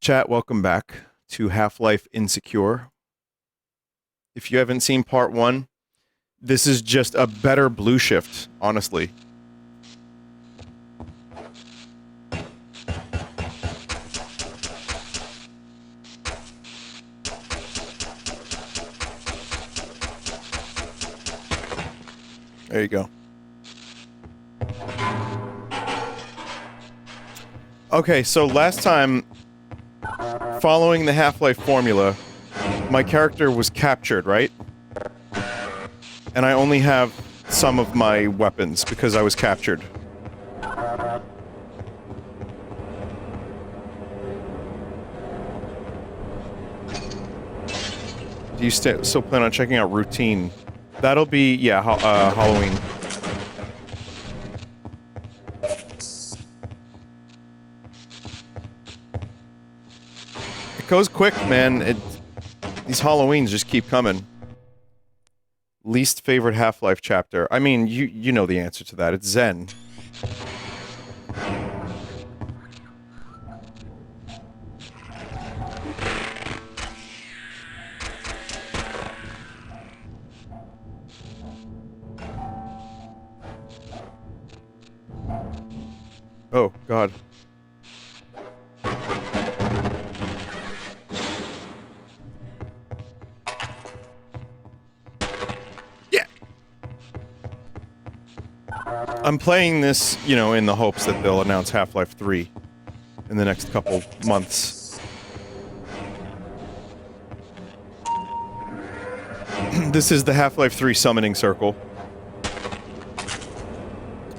Chat, welcome back to Half-Life Insecure. If you haven't seen part 1, this is just a better blue shift, honestly. There you go. Okay, so last time, following the Half-Life formula, my character was captured, right? And I only have some of my weapons because I was captured. Do you still plan on checking out Routine? That'll be, yeah, Halloween. It goes quick, man. These Halloweens just keep coming. Least favorite Half-Life chapter. I mean, you know the answer to that. It's Zen. Oh, God. I'm playing this, you know, in the hopes that they'll announce Half-Life 3 in the next couple months. This is the Half-Life 3 summoning circle.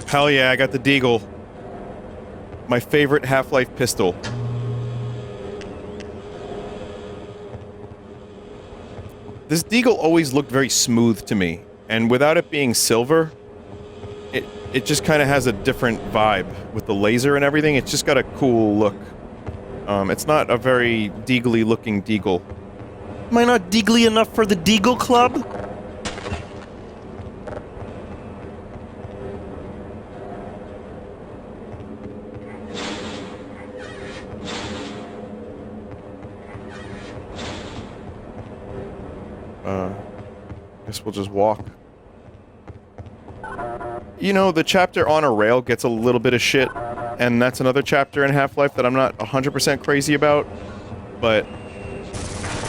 Hell yeah, I got the Deagle. My favorite Half-Life pistol. This Deagle always looked very smooth to me, and without it being silver, it just kind of has a different vibe with the laser and everything. It's just got a cool look. It's not a very deagly looking Deagle. Am I not deagly enough for the Deagle Club? Guess we'll just walk. You know, the chapter on a rail gets a little bit of shit, and that's another chapter in Half-Life that I'm not 100% crazy about, but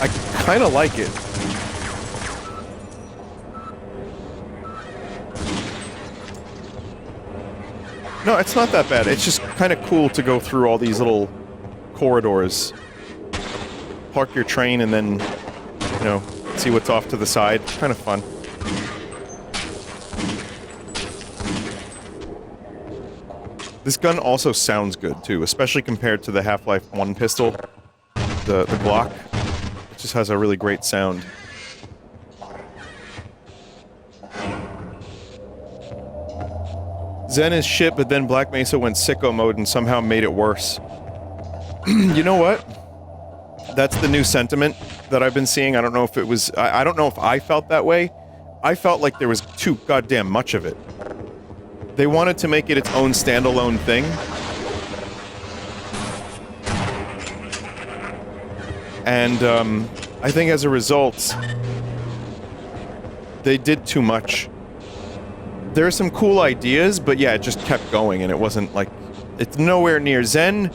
I kind of like it. No, it's not that bad. It's just kind of cool to go through all these little corridors. Park your train and then, you know, see what's off to the side. Kind of fun. This gun also sounds good, too, especially compared to the Half-Life 1 pistol, the Glock. It just has a really great sound. Zen is shit, but then Black Mesa went sicko mode and somehow made it worse. You know what? That's the new sentiment that I've been seeing. I don't know if it was... I don't know if I felt that way. I felt like there was too goddamn much of it. They wanted to make it its own standalone thing. And, I think as a result, they did too much. There are some cool ideas, but yeah, it just kept going, and it wasn't like... It's nowhere near... Zen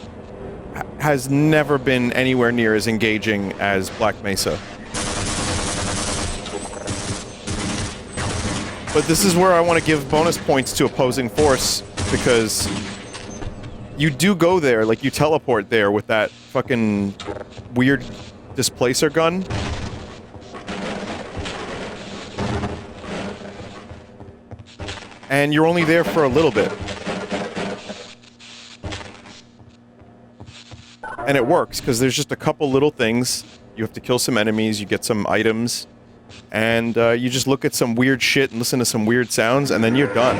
has never been anywhere near as engaging as Black Mesa. But this is where I want to give bonus points to opposing force, because you do go there, like you teleport there with that fucking weird displacer gun. And you're only there for a little bit. And it works, because there's just a couple little things. You have to kill some enemies, you get some items, and you just look at some weird shit and listen to some weird sounds, and then you're done.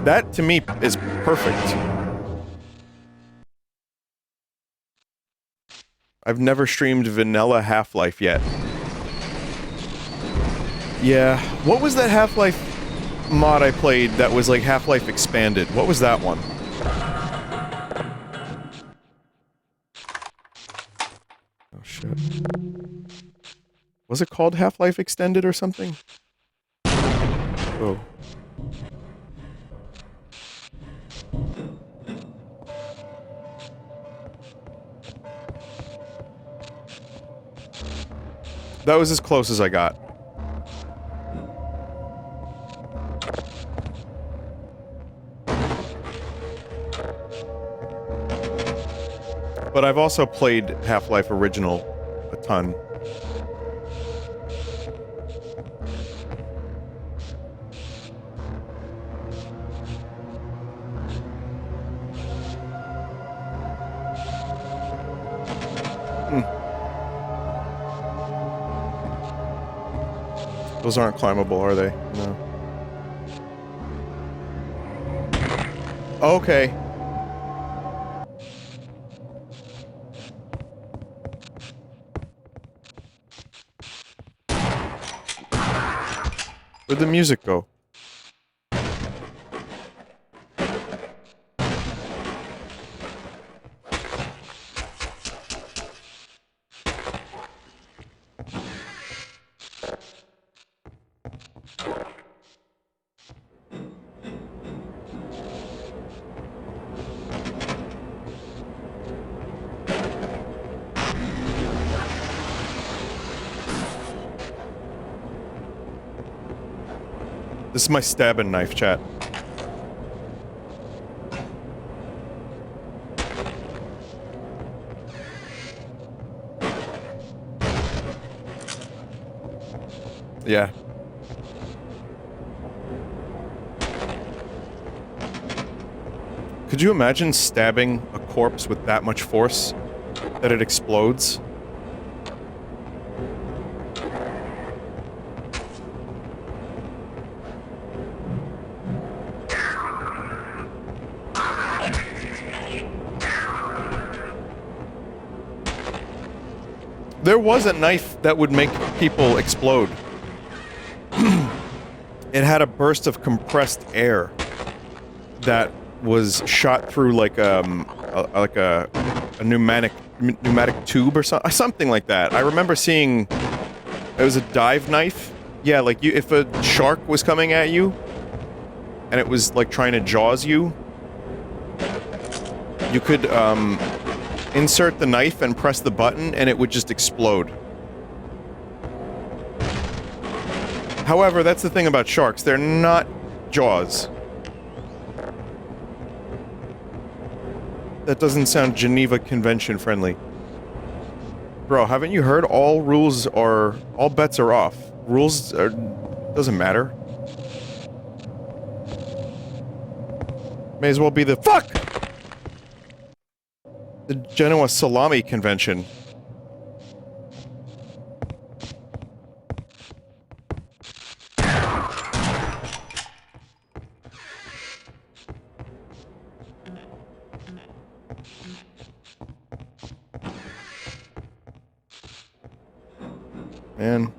That, to me, is perfect. I've never streamed vanilla Half-Life yet. Yeah, what was that Half-Life mod I played that was like Half-Life Expanded? What was that one? shit. Was it called Half-Life Extended or something? Oh. That was as close as I got. But I've also played Half-Life Original a ton. Those aren't climbable, are they? No. Okay. Where'd the music go? This is my stabbing knife, chat. Yeah. Could you imagine stabbing a corpse with that much force that it explodes? There was a knife that would make people explode. It had a burst of compressed air that was shot through like a pneumatic tube or something like that. I remember seeing it was a dive knife. Yeah, like if a shark was coming at you and it was like trying to jaws you, you could insert the knife and press the button and it would just explode. However, that's the thing about sharks. They're not jaws. That doesn't sound Geneva Convention friendly. Bro, haven't you heard all bets are off? Doesn't matter. May as well be the the Genoa Salami Convention. Man.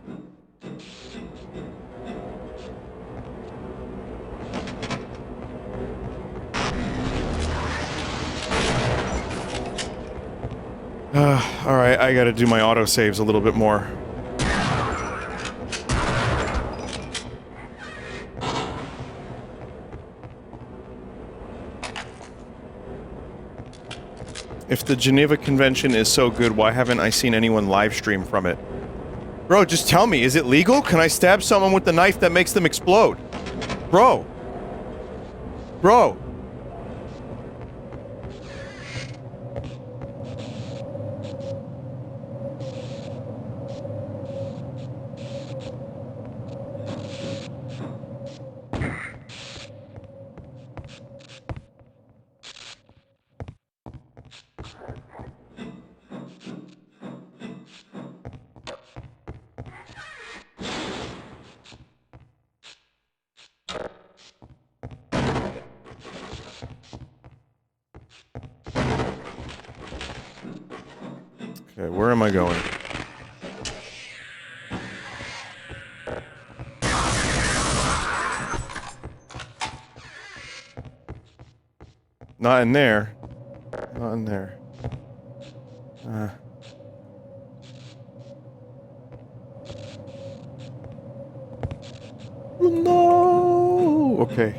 Alright, I gotta do my autosaves a little bit more. If the Geneva Convention is so good, why haven't I seen anyone live stream from it? Bro, just tell me, is it legal? Can I stab someone with the knife that makes them explode? Bro. Bro. Okay, where am I going? Not in there. Not in there. No. Okay.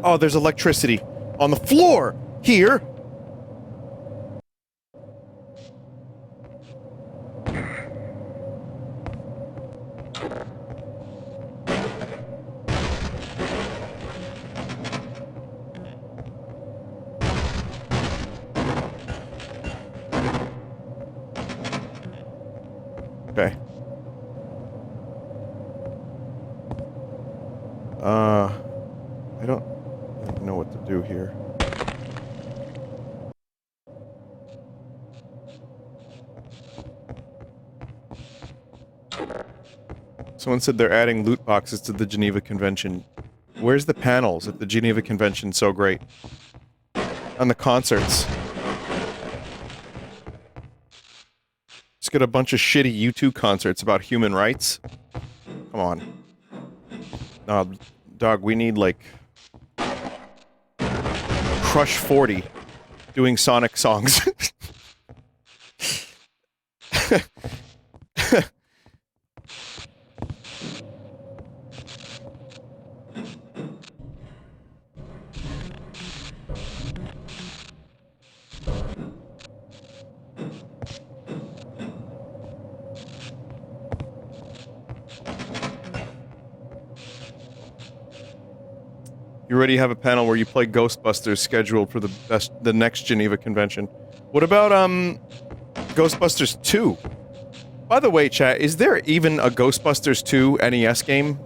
Oh, there's electricity on the floor here. Okay. I don't know what to do here. Someone said they're adding loot boxes to the Geneva Convention. Where's the panels at the Geneva Convention so great? On the concerts. Just get a bunch of shitty U2 concerts about human rights. Come on. No, dog, we need, like... Crush 40 doing Sonic songs. You already have a panel where you play Ghostbusters scheduled for the next Geneva Convention. What about, Ghostbusters 2? By the way, chat, is there even a Ghostbusters 2 NES game?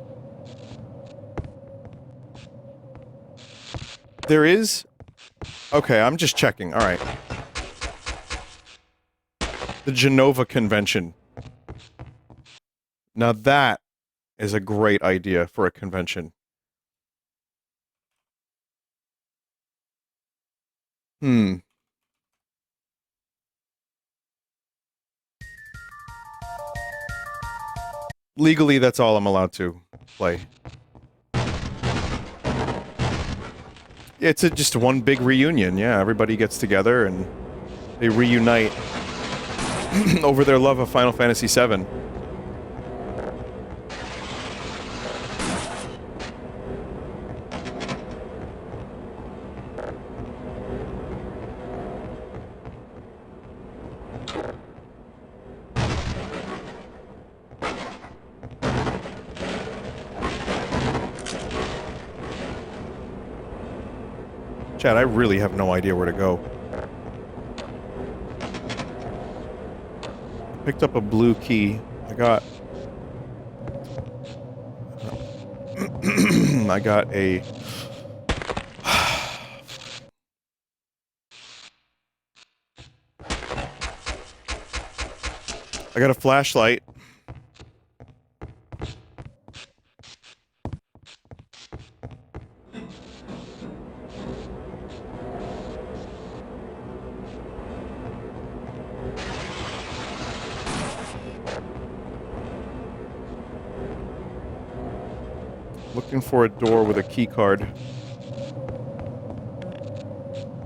There is? Okay, I'm just checking. Alright. The Geneva Convention. Now that is a great idea for a convention. Legally, that's all I'm allowed to play. It's just one big reunion, yeah. Everybody gets together and they reunite over their love of Final Fantasy VII. Chad, I really have no idea where to go. I picked up a blue key. I got a... I got a flashlight. Looking for a door with a key card.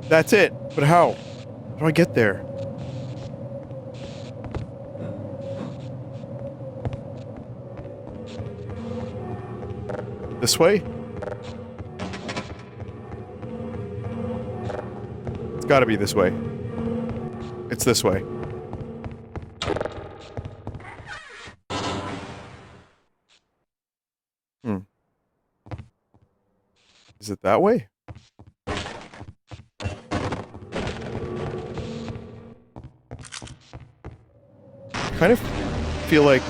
That's it. But how? How do I get there? This way? It's gotta be this way. It's this way. Is it that way? I kind of feel like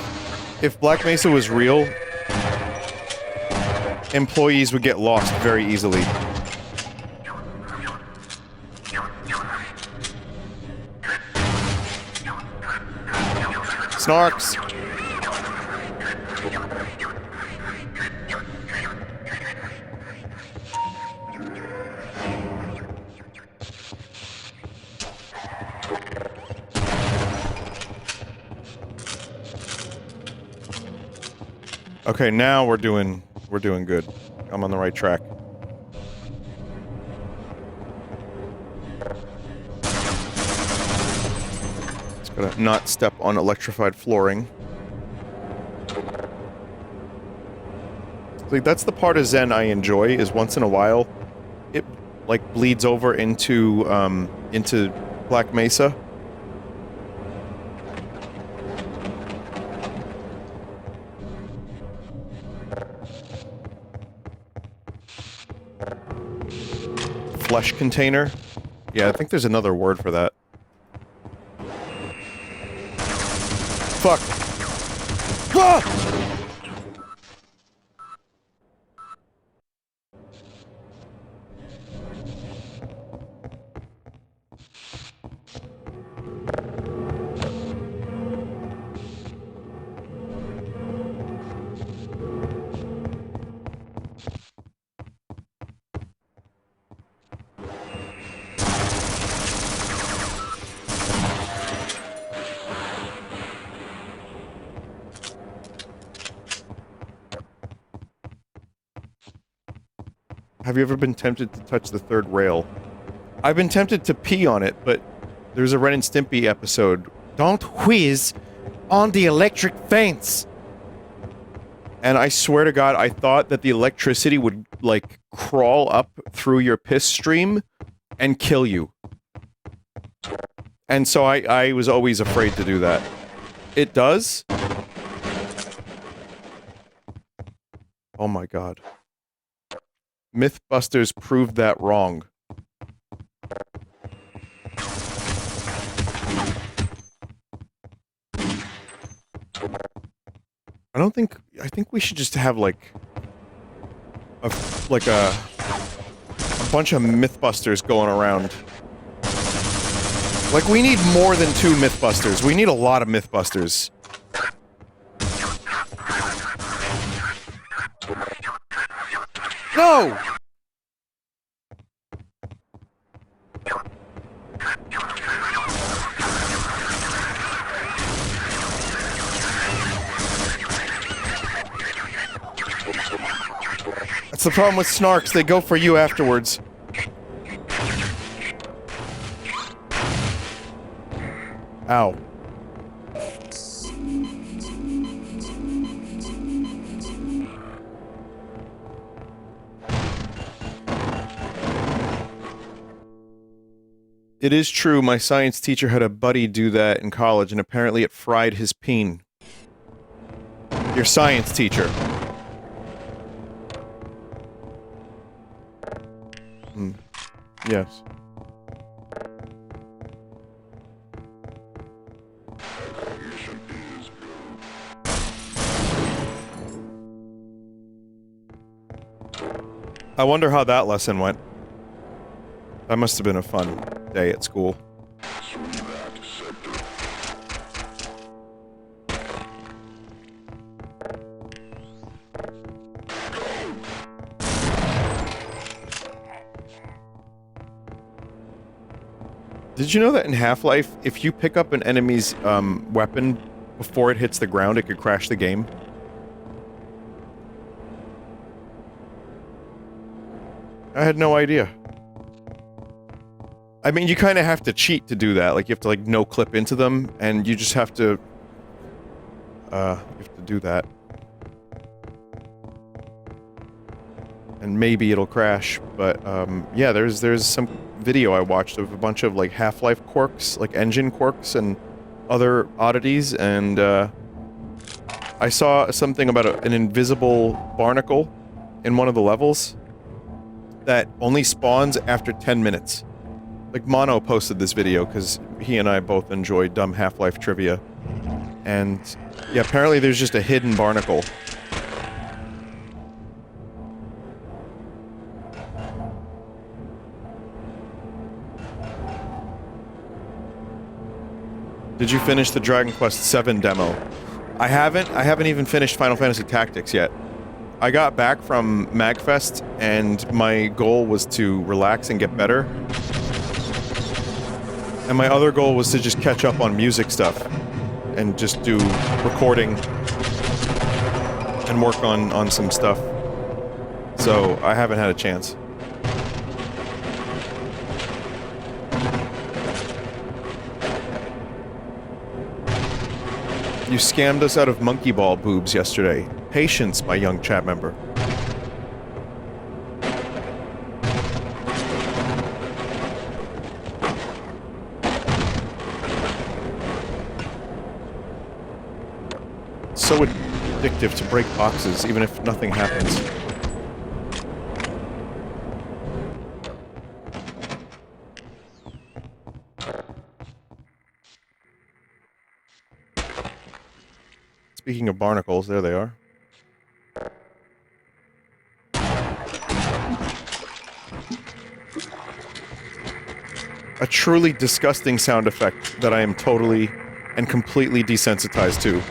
if Black Mesa was real, employees would get lost very easily. Snarks! Okay, now we're doing good. I'm on the right track. Just gotta not step on electrified flooring. Like, that's the part of Zen I enjoy, is once in a while, it, like, bleeds over into Black Mesa. Flesh container? Yeah, I think there's another word for that. Fuck! Ah! Have you ever been tempted to touch the third rail? I've been tempted to pee on it, but there's a Ren and Stimpy episode. Don't whiz on the electric fence! And I swear to God, I thought that the electricity would, like, crawl up through your piss stream and kill you. And so I was always afraid to do that. It does? Oh my God. Mythbusters proved that wrong. I think we should just have, like, a bunch of Mythbusters going around. Like, we need more than 2 Mythbusters. We need a lot of Mythbusters. No! That's the problem with snarks, they go for you afterwards. Ow. It is true, my science teacher had a buddy do that in college, and apparently it fried his peen. Your science teacher. Yes. I wonder how that lesson went. That must have been a fun day at school. Did you know that in Half-Life, if you pick up an enemy's weapon before it hits the ground, it could crash the game? I had no idea. I mean, you kind of have to cheat to do that. Like, you have to, like, no-clip into them, and you just have to... you have to do that. And maybe it'll crash, but, yeah, there's some video I watched of a bunch of, like, Half-Life quirks, like engine quirks and other oddities, and, I saw something about an invisible barnacle in one of the levels that only spawns after 10 minutes. Like, Mono posted this video, because he and I both enjoy dumb Half-Life trivia. And, yeah, apparently there's just a hidden barnacle. Did you finish the Dragon Quest VII demo? I haven't even finished Final Fantasy Tactics yet. I got back from MagFest, and my goal was to relax and get better. And my other goal was to just catch up on music stuff. And just do recording. And work on some stuff. So, I haven't had a chance. You scammed us out of monkey ball boobs yesterday. Patience, my young chat member. so addictive to break boxes, even if nothing happens. Speaking of barnacles, there they are. A truly disgusting sound effect that I am totally and completely desensitized to.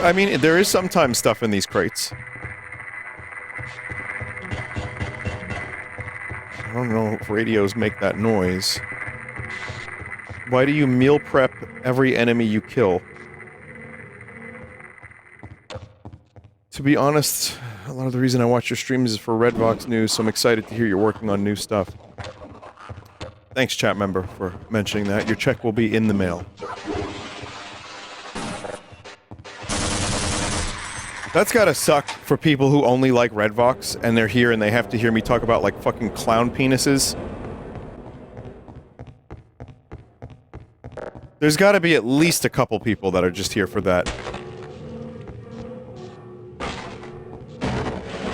I mean, there is sometimes stuff in these crates. I don't know if radios make that noise. Why do you meal prep every enemy you kill? To be honest, a lot of the reason I watch your streams is for Redvox news, so I'm excited to hear you're working on new stuff. Thanks, chat member, for mentioning that. Your check will be in the mail. That's gotta suck for people who only like Redvox, and they're here and they have to hear me talk about, like, fucking clown penises. There's gotta be at least a couple people that are just here for that.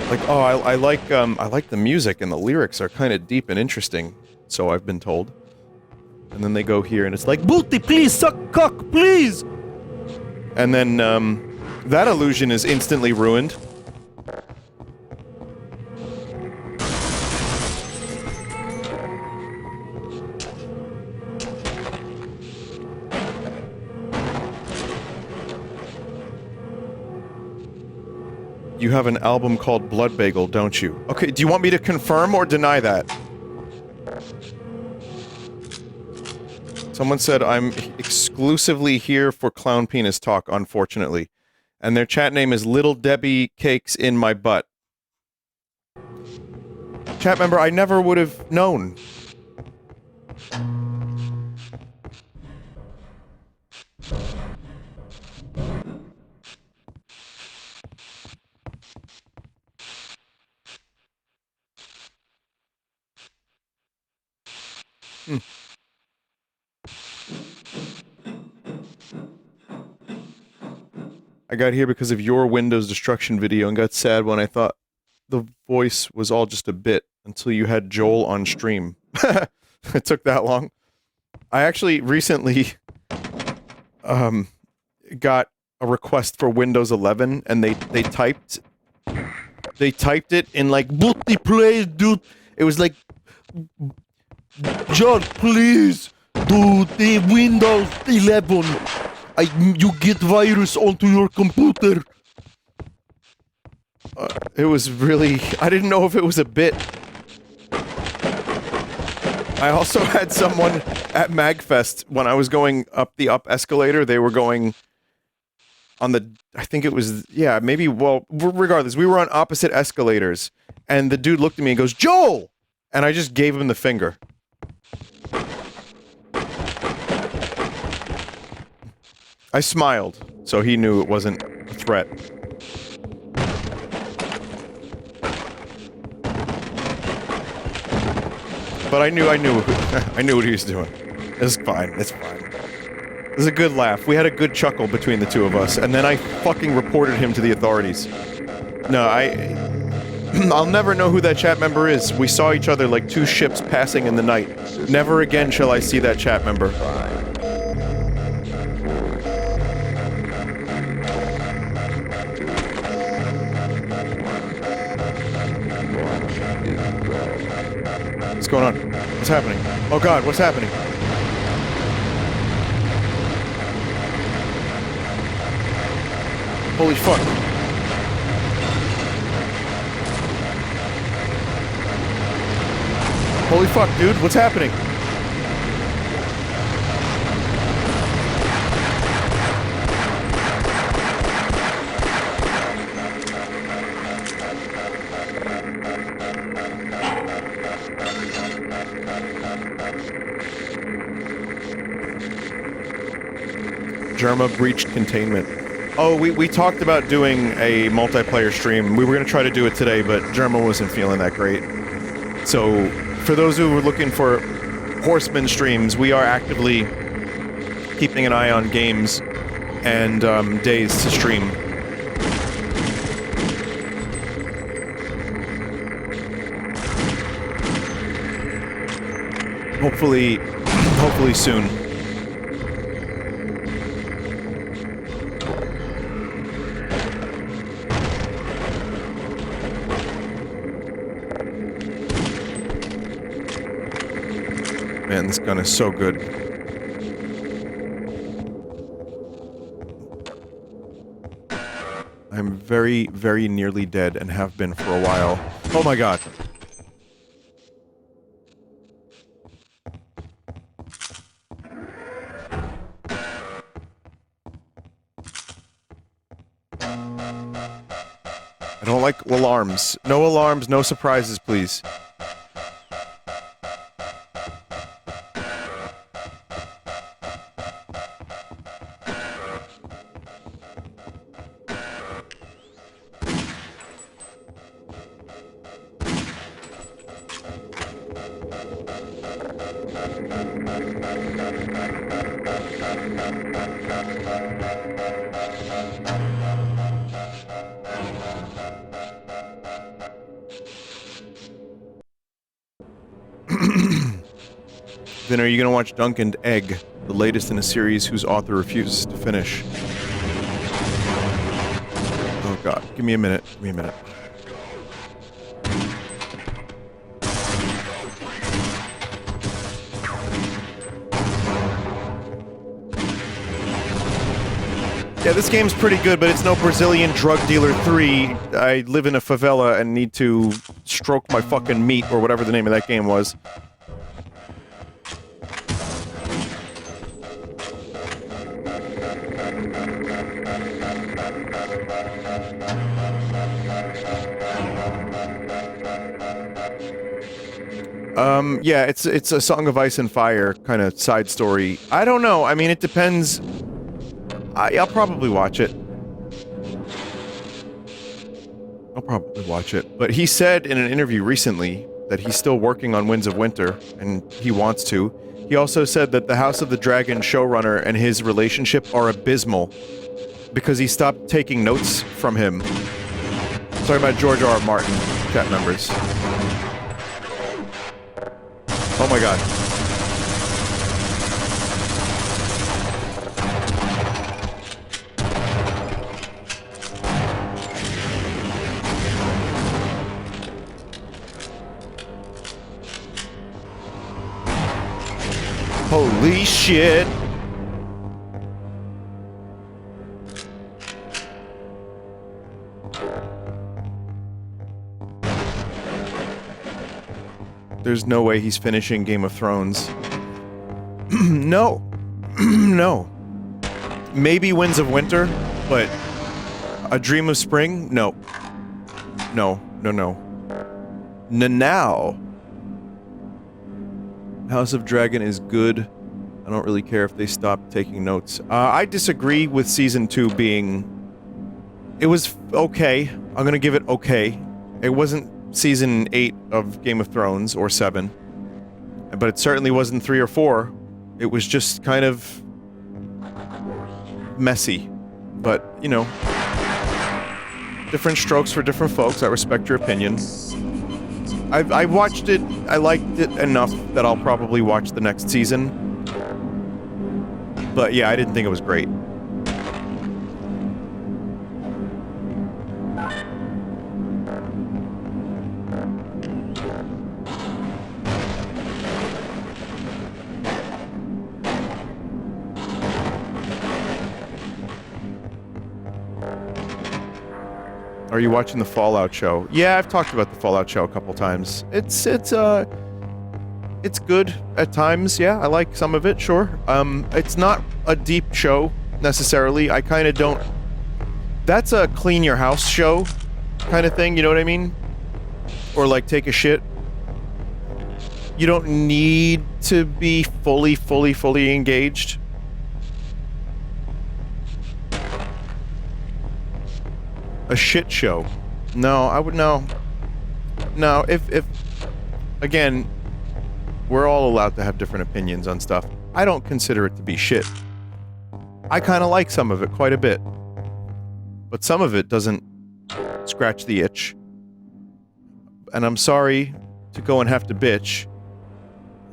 Like, oh, I like the music and the lyrics are kinda deep and interesting, so I've been told. And then they go here and it's like, Booty, please, suck cock, please! And then, that illusion is instantly ruined. You have an album called Blood Bagel, don't you? Okay, do you want me to confirm or deny that? Someone said I'm exclusively here for clown penis talk, unfortunately. And their chat name is Little Debbie Cakes in My Butt. Chat member, I never would have known. I got here because of your Windows destruction video and got sad when I thought the voice was all just a bit until you had Joel on stream. It took that long. I actually recently got a request for Windows 11 and they typed it in like booty please dude. It was like John please do the Windows 11. You get virus onto your computer. It was really... I didn't know if it was a bit. I also had someone at MagFest, when I was going up the escalator, they were going on the... I think it was... Yeah, maybe... Well, regardless, we were on opposite escalators, and the dude looked at me and goes, Joel! And I just gave him the finger. I smiled, so he knew it wasn't a threat. But I knew I knew what he was doing. It's fine, it's fine. It was a good laugh. We had a good chuckle between the two of us, and then I fucking reported him to the authorities. No, I'll never know who that chat member is. We saw each other like two ships passing in the night. Never again shall I see that chat member. What's going on? What's happening? Oh god, what's happening? Holy fuck. Holy fuck, dude, what's happening? Germa breached containment. Oh, we talked about doing a multiplayer stream. We were going to try to do it today, but Germa wasn't feeling that great. So, for those who were looking for Horseman streams, we are actively keeping an eye on games and days to stream. Hopefully soon. Man, this gun is so good. I'm very, very nearly dead and have been for a while. Oh my god. I don't like alarms. No alarms, no surprises, please. Then are you gonna watch Dunk and Egg, the latest in a series whose author refuses to finish? Oh god, give me a minute, give me a minute. Yeah, this game's pretty good, but it's no Brazilian Drug Dealer 3. I live in a favela and need to stroke my fucking meat, or whatever the name of that game was. Yeah, it's a Song of Ice and Fire kind of side story. I don't know, I mean, it depends. I'll probably watch it. I'll probably watch it. But he said in an interview recently that he's still working on Winds of Winter, and he wants to. He also said that the House of the Dragon showrunner and his relationship are abysmal because he stopped taking notes from him. Talking about George R. R. Martin, chat members. Oh my god. Holy shit! There's no way he's finishing Game of Thrones. No. No. Maybe Winds of Winter, but A Dream of Spring? No. No. No, no. Now. House of Dragon is good. I don't really care if they stop taking notes. I disagree with Season 2 being... It was okay. I'm gonna give it okay. It wasn't Season 8 of Game of Thrones, or 7. But it certainly wasn't 3 or 4. It was just kind of... messy. But, you know... different strokes for different folks. I respect your opinion. I watched it, I liked it enough that I'll probably watch the next season. But yeah, I didn't think it was great. Are you watching the Fallout show? Yeah, I've talked about the Fallout show a couple times. It's good at times, yeah, I like some of it, sure. It's not a deep show, necessarily. I kinda don't... That's a clean your house show kind of thing, you know what I mean? Or like take a shit. You don't need to be fully engaged. A shit show. No, I would no. No, if again, we're all allowed to have different opinions on stuff. I don't consider it to be shit. I kind of like some of it quite a bit. But some of it doesn't scratch the itch. And I'm sorry to go and have to bitch.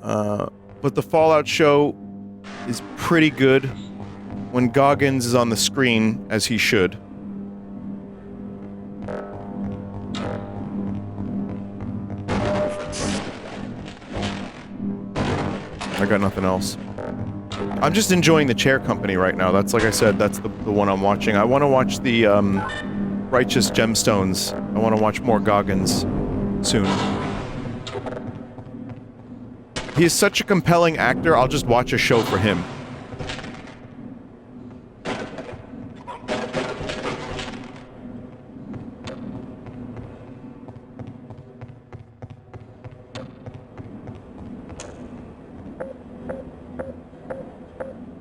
But the Fallout show is pretty good when Goggins is on the screen, as he should. I got nothing else. I'm just enjoying the Chair Company right now. That's, like I said, that's the one I'm watching. I want to watch the Righteous Gemstones. I want to watch more Goggins soon. He is such a compelling actor, I'll just watch a show for him.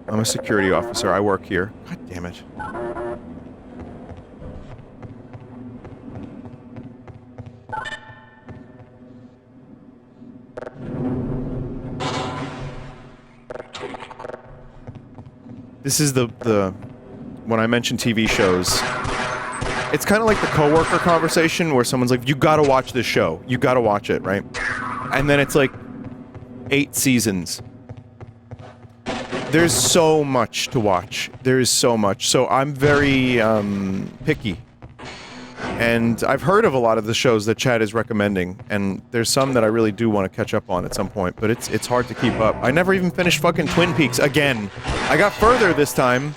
I'm a security officer. I work here. God damn it. This is the when I mention TV shows, it's kind of like the coworker conversation where someone's like, you gotta watch this show. You gotta watch it, right? And then it's like 8 seasons. There's so much to watch. There's so much. So I'm very picky. And I've heard of a lot of the shows that Chad is recommending, and there's some that I really do want to catch up on at some point, but it's hard to keep up. I never even finished fucking Twin Peaks again. I got further this time.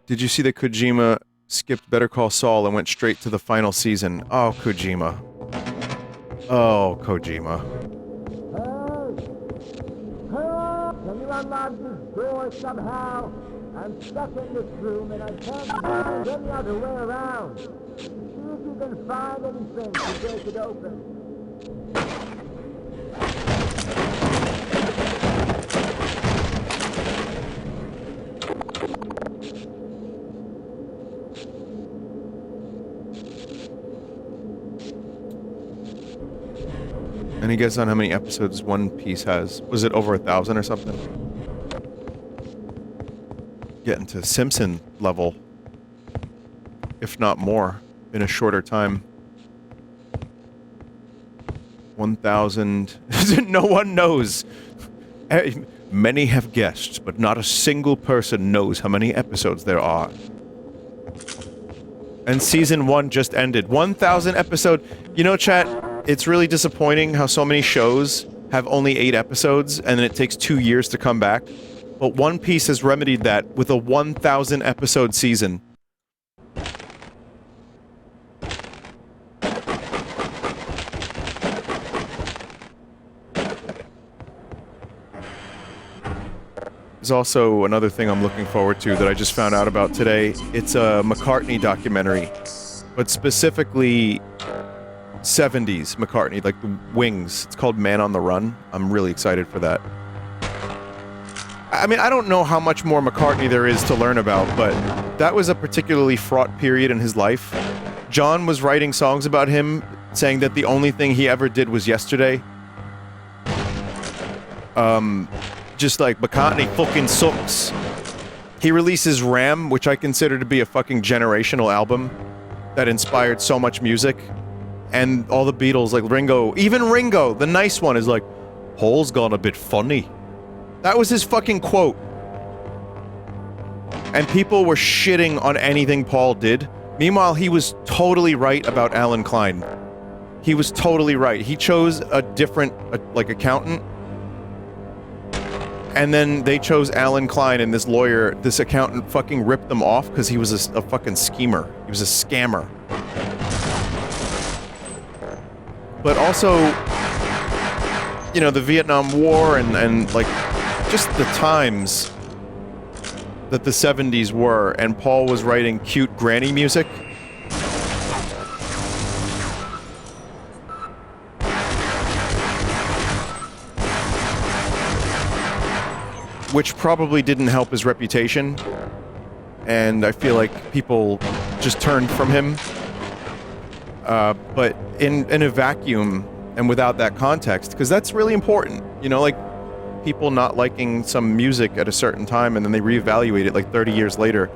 Did you see that Kojima skipped Better Call Saul and went straight to the final season? Oh, Kojima. Oh, Kojima. Can you unlock this door somehow? I'm stuck in this room and I can't find any other way around. See if you can find anything to break it open. Any guess on how many episodes One Piece has? Was it over 1,000 or something? Getting to Simpson level. If not more, in a shorter time. 1,000... No one knows! Many have guessed, but not a single person knows how many episodes there are. And season 1 just ended. 1,000 episode... You know, chat, it's really disappointing how so many shows have only 8 episodes, and then it takes 2 years to come back. But One Piece has remedied that with a 1,000 episode season. There's also another thing I'm looking forward to that I just found out about today. It's a McCartney documentary, but specifically 70s McCartney, like the Wings. It's called Man on the Run. I'm really excited for that. I mean, I don't know how much more McCartney there is to learn about, but that was a particularly fraught period in his life. John was writing songs about him, saying that the only thing he ever did was yesterday. Just like, McCartney fucking sucks. He releases Ram, which I consider to be a fucking generational album that inspired so much music. And all the Beatles, like Ringo, even Ringo, the nice one, is like, Paul's gone a bit funny. That was his fucking quote. And people were shitting on anything Paul did. Meanwhile, he was totally right about Alan Klein. He was totally right. He chose a different, like, accountant. And then they chose Alan Klein, and this lawyer, this accountant fucking ripped them off because he was a fucking schemer. He was a scammer. But also, you know, the Vietnam War and like, just the times. that the 70s were, and Paul was writing cute granny music. Which probably didn't help his reputation, and I feel like people just turned from him. But in a vacuum, and without that context, because that's really important, you know, like people not liking some music at a certain time and then they reevaluate it like 30 years later.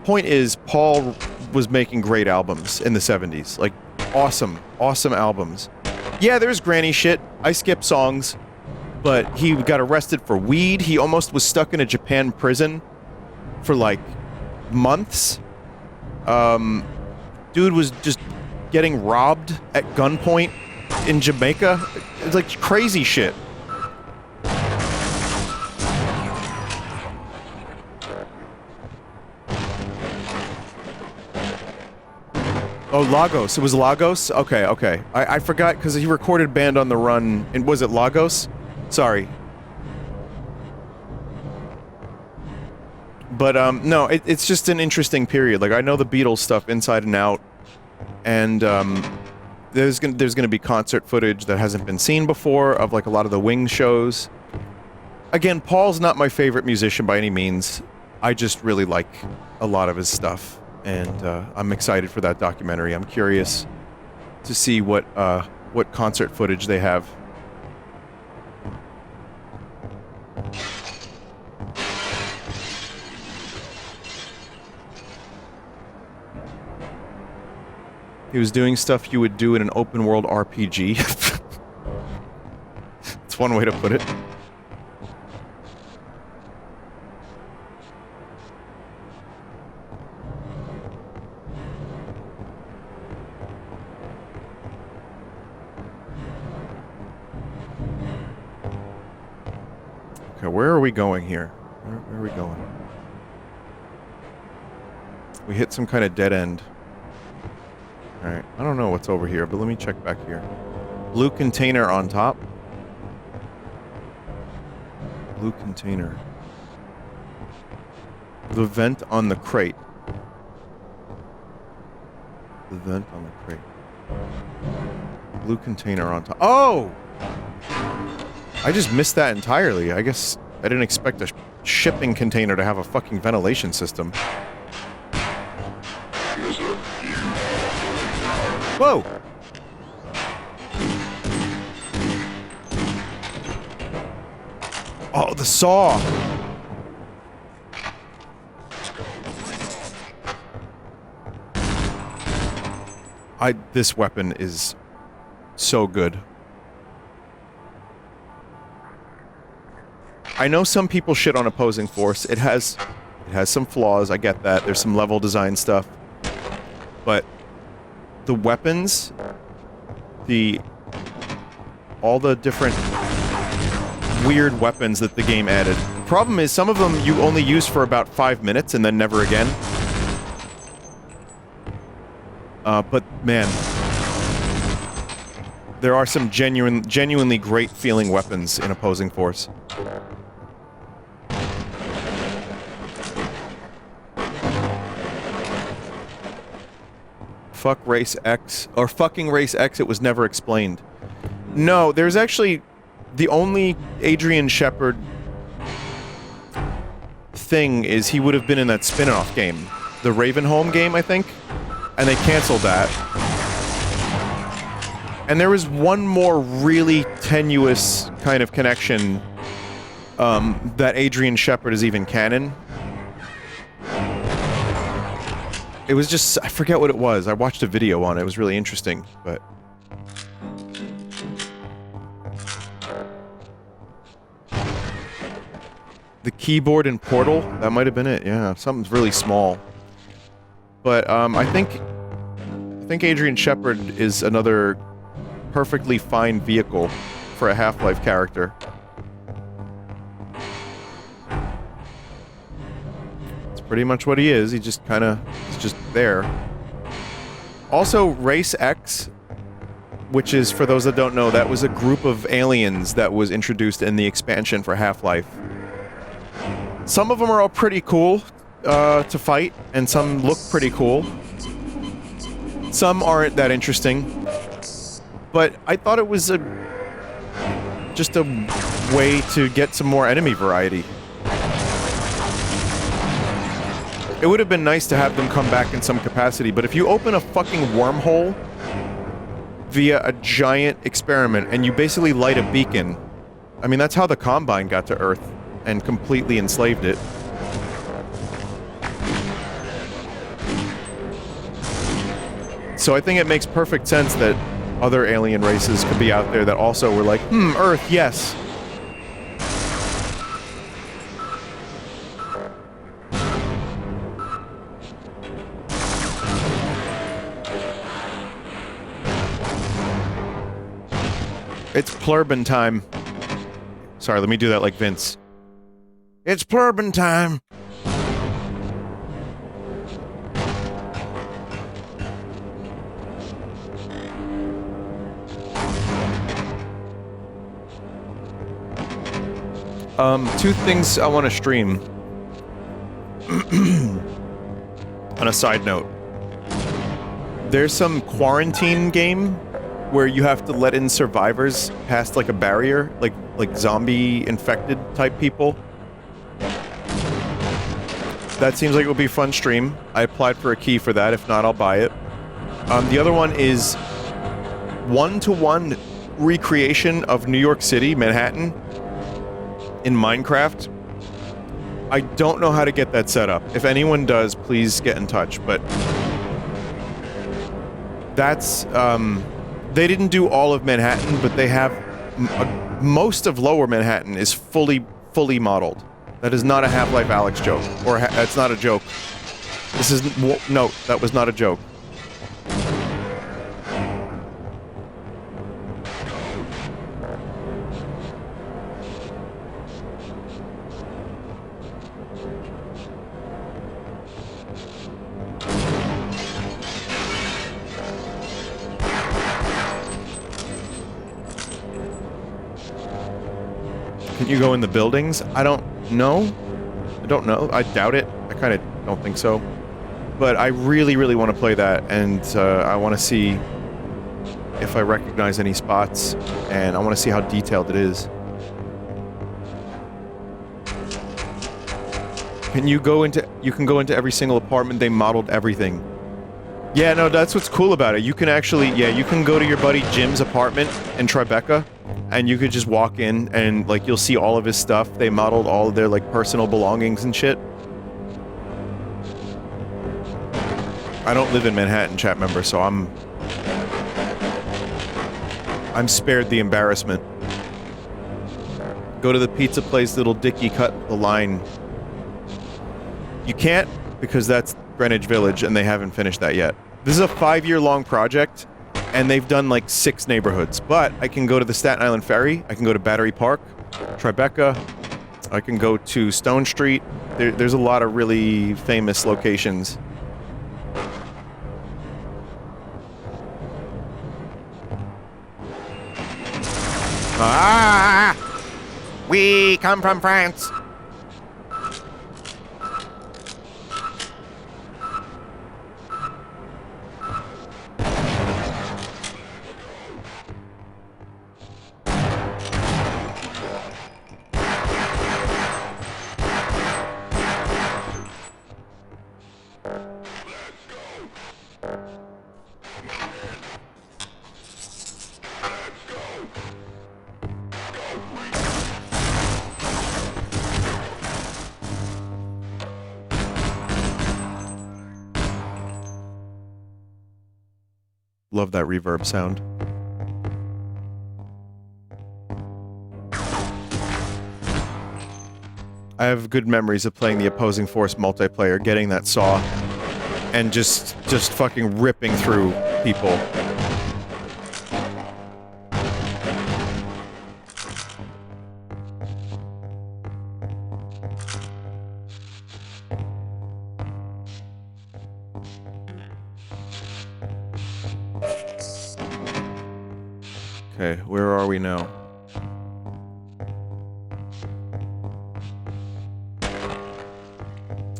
Point is, Paul was making great albums in the 70s, like awesome albums. Yeah, there's granny shit, I skip songs, but he got arrested for weed. He almost was stuck in a Japan prison for like months. Dude was just getting robbed at gunpoint in Jamaica. It's like crazy shit. Oh, Lagos. It was Lagos? Okay. I forgot because he recorded Band on the Run. And was it Lagos? Sorry. But, no, it's just an interesting period. Like, I know the Beatles stuff inside and out. And, there's gonna be concert footage that hasn't been seen before of, like, a lot of the Wings shows. Again, Paul's not my favorite musician by any means. I just really like a lot of his stuff. And, I'm excited for that documentary. I'm curious to see what concert footage they have. He was doing stuff you would do in an open world RPG. That's one way to put it. Okay, where are we going here? Where are we going? We hit some kind of dead end. Alright, I don't know what's over here, but let me check back here. Blue container on top. Blue container. The vent on the crate. The vent on the crate. Blue container on top. Oh! I just missed that entirely. I guess I didn't expect a shipping container to have a fucking ventilation system. Whoa! Oh, the saw! This weapon is so good. I know some people shit on Opposing Force. It has some flaws, I get that. There's some level design stuff. But the weapons, all the different weird weapons that the game added. The problem is some of them you only use for about 5 minutes and then never again. But man, there are some genuinely great feeling weapons in Opposing Force. Fuck Race X, or fucking Race X, it was never explained. No, there's actually the only Adrian Shepard thing is he would have been in that spin-off game. The Ravenholm game, I think? And they canceled that. And there was one more really tenuous kind of connection that Adrian Shepard is even canon. It was just, I forget what it was. I watched a video on it. It was really interesting, but... The keyboard in Portal? That might have been it, yeah. Something's really small. But, I think Adrian Shepard is another perfectly fine vehicle for a Half-Life character. Pretty much what he is. He just kind of is just there. Also, Race X, which is, for those that don't know, that was a group of aliens that was introduced in the expansion for Half-Life. Some of them are all pretty cool to fight, and some look pretty cool. Some aren't that interesting. But I thought it was just a way to get some more enemy variety. It would have been nice to have them come back in some capacity, but if you open a fucking wormhole via a giant experiment and you basically light a beacon, I mean, that's how the Combine got to Earth and completely enslaved it. So I think it makes perfect sense that other alien races could be out there that also were like, Earth, yes. It's Plurbin time. Sorry, let me do that like Vince. It's Plurbin time! Two things I want to stream. On a side note. There's some quarantine game where you have to let in survivors past like a barrier, like zombie infected type people. That seems like it would be a fun stream. I applied for a key for that. If not, I'll buy it. The other one is one-to-one recreation of New York City, Manhattan, in Minecraft. I don't know how to get that set up. If anyone does, please get in touch, but that's, they didn't do all of Manhattan, but they have, most of Lower Manhattan is fully modeled. That is not a Half-Life Alyx joke, or it's not a joke. This is, no, that was not a joke. Can you go in the buildings? I don't know. I don't know. I doubt it. I kind of don't think so. But I really, really want to play that, and I want to see if I recognize any spots, and I want to see how detailed it is. You can go into every single apartment. They modeled everything. Yeah, no, that's what's cool about it. You can actually, yeah, you can go to your buddy Jim's apartment in Tribeca, and you could just walk in and, like, you'll see all of his stuff. They modeled all of their, like, personal belongings and shit. I don't live in Manhattan, chat member, so I'm spared the embarrassment. Go to the pizza place, Little Dicky cut the line. You can't, because that's Greenwich Village, and they haven't finished that yet. This is a 5-year-long project, and they've done like 6 neighborhoods. But I can go to the Staten Island Ferry, I can go to Battery Park, Tribeca, I can go to Stone Street. There's a lot of really famous locations. Ah! We come from France! Love that reverb sound. I have good memories of playing the Opposing Force multiplayer, getting that saw, and just fucking ripping through people. Okay, where are we now?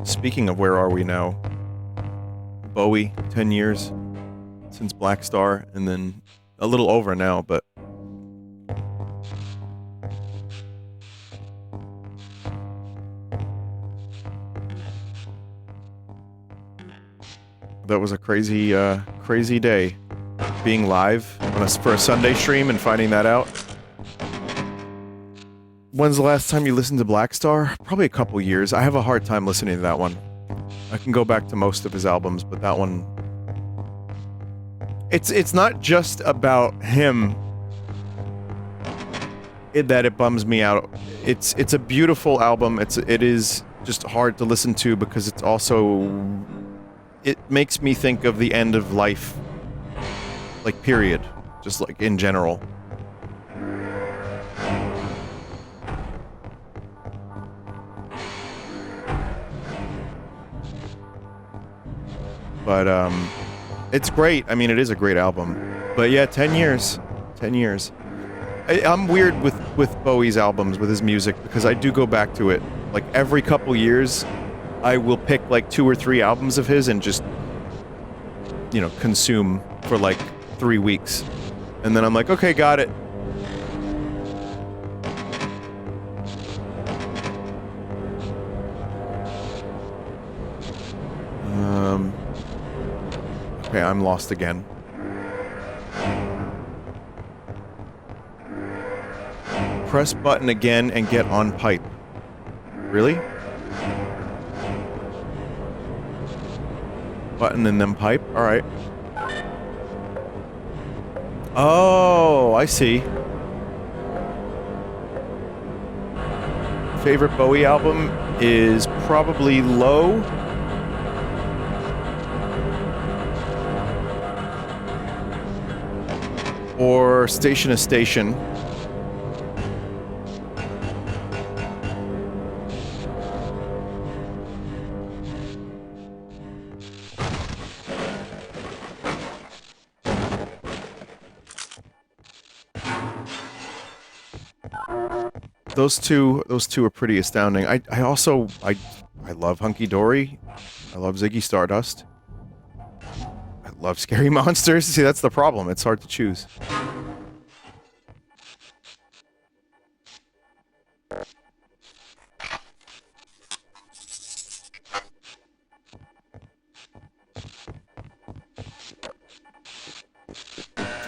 Speaking of where are we now? Bowie, 10 years since Black Star, and then a little over now, but that was a crazy, crazy day. Being live on for a Sunday stream and finding that out. When's the last time you listened to Black Star? Probably a couple years. I have a hard time listening to that one. I can go back to most of his albums, but that one... It's not just about him that it bums me out. It's a beautiful album. It is just hard to listen to because it's also... It makes me think of the end of life. Like, period. Just like, in general. But, it's great. I mean, it is a great album. But yeah, 10 years. 10 years. I'm weird with Bowie's albums, with his music, because I do go back to it. Like, every couple years, I will pick, like, 2 or 3 albums of his and just, you know, consume for, like, 3 weeks. And then I'm like, okay, got it. Okay, I'm lost again. Press button again and get on pipe. Really? Button and then pipe? Alright. Oh, I see. Favorite Bowie album is probably Low. Or Station to Station. Those two are pretty astounding. I love Hunky Dory. I love Ziggy Stardust. I love Scary Monsters. See, that's the problem. It's hard to choose.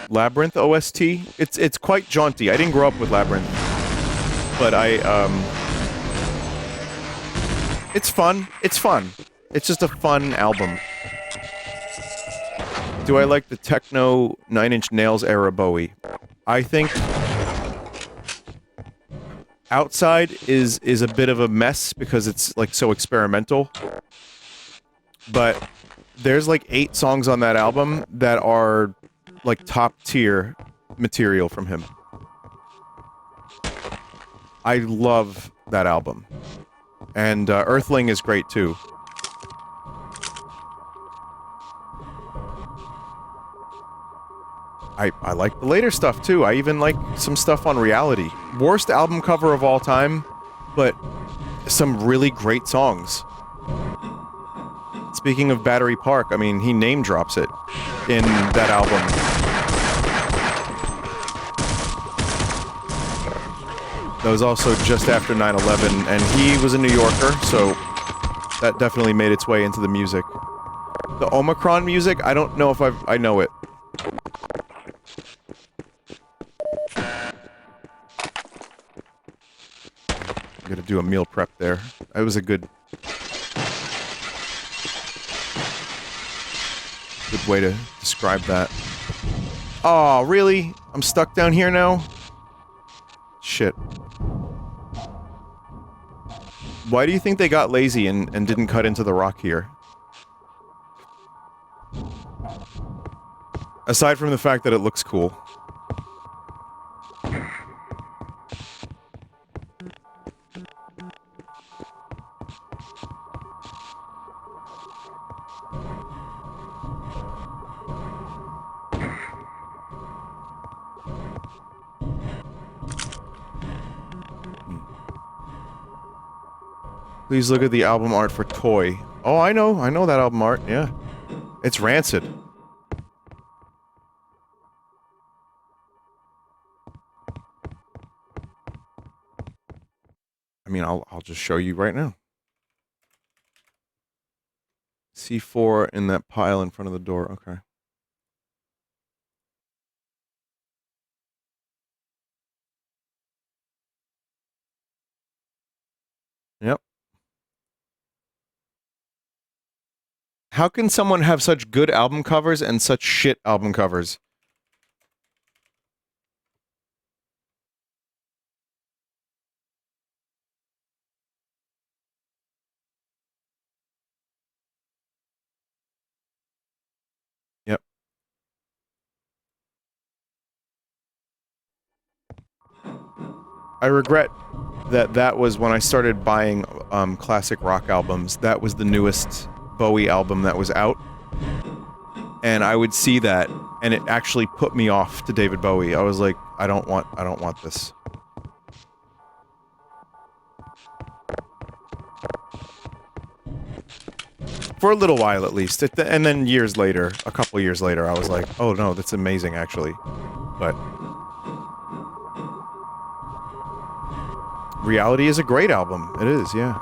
Labyrinth OST. It's quite jaunty. I didn't grow up with Labyrinth, but it's fun. It's fun. It's just a fun album. Do I like the techno 9 Inch Nails era Bowie? I think Outside is a bit of a mess because it's like so experimental. But there's like 8 songs on that album that are like top tier material from him. I love that album. And Earthling is great too. I like the later stuff too. I even like some stuff on Reality. Worst album cover of all time, but some really great songs. Speaking of Battery Park, I mean, he name drops it in that album. That was also just after 9/11, and he was a New Yorker, so that definitely made its way into the music. The Omicron music, I don't know if I know it. I'm gonna do a meal prep there. That was a good way to describe that. Oh, really? I'm stuck down here now? Shit. Why do you think they got lazy and didn't cut into the rock here? Aside from the fact that it looks cool. Please look at the album art for Toy. Oh, I know that album art, yeah. It's rancid. I mean, I'll just show you right now. C4 in that pile in front of the door, okay. Yep. How can someone have such good album covers and such shit album covers? Yep. I regret that was when I started buying classic rock albums. That was the newest Bowie album that was out. And I would see that, and it actually put me off to David Bowie. I was like, I don't want this. For a little while, at least. And then years later, a couple years later, I was like, oh no, that's amazing, actually. But Reality is a great album. It is, yeah.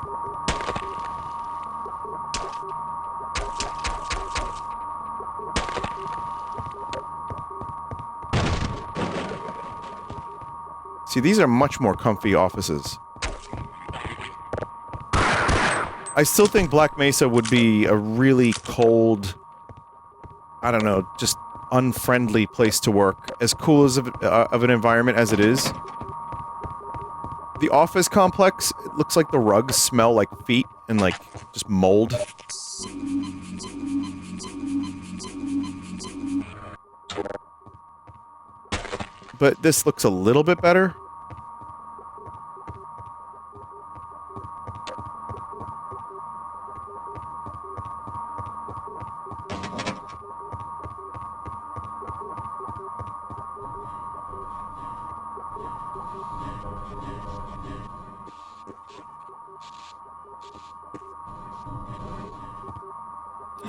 See, these are much more comfy offices. I still think Black Mesa would be a really cold, I don't know, just unfriendly place to work. As cool as of an environment as it is. The office complex, it looks like the rugs smell like feet and like just mold. But this looks a little bit better.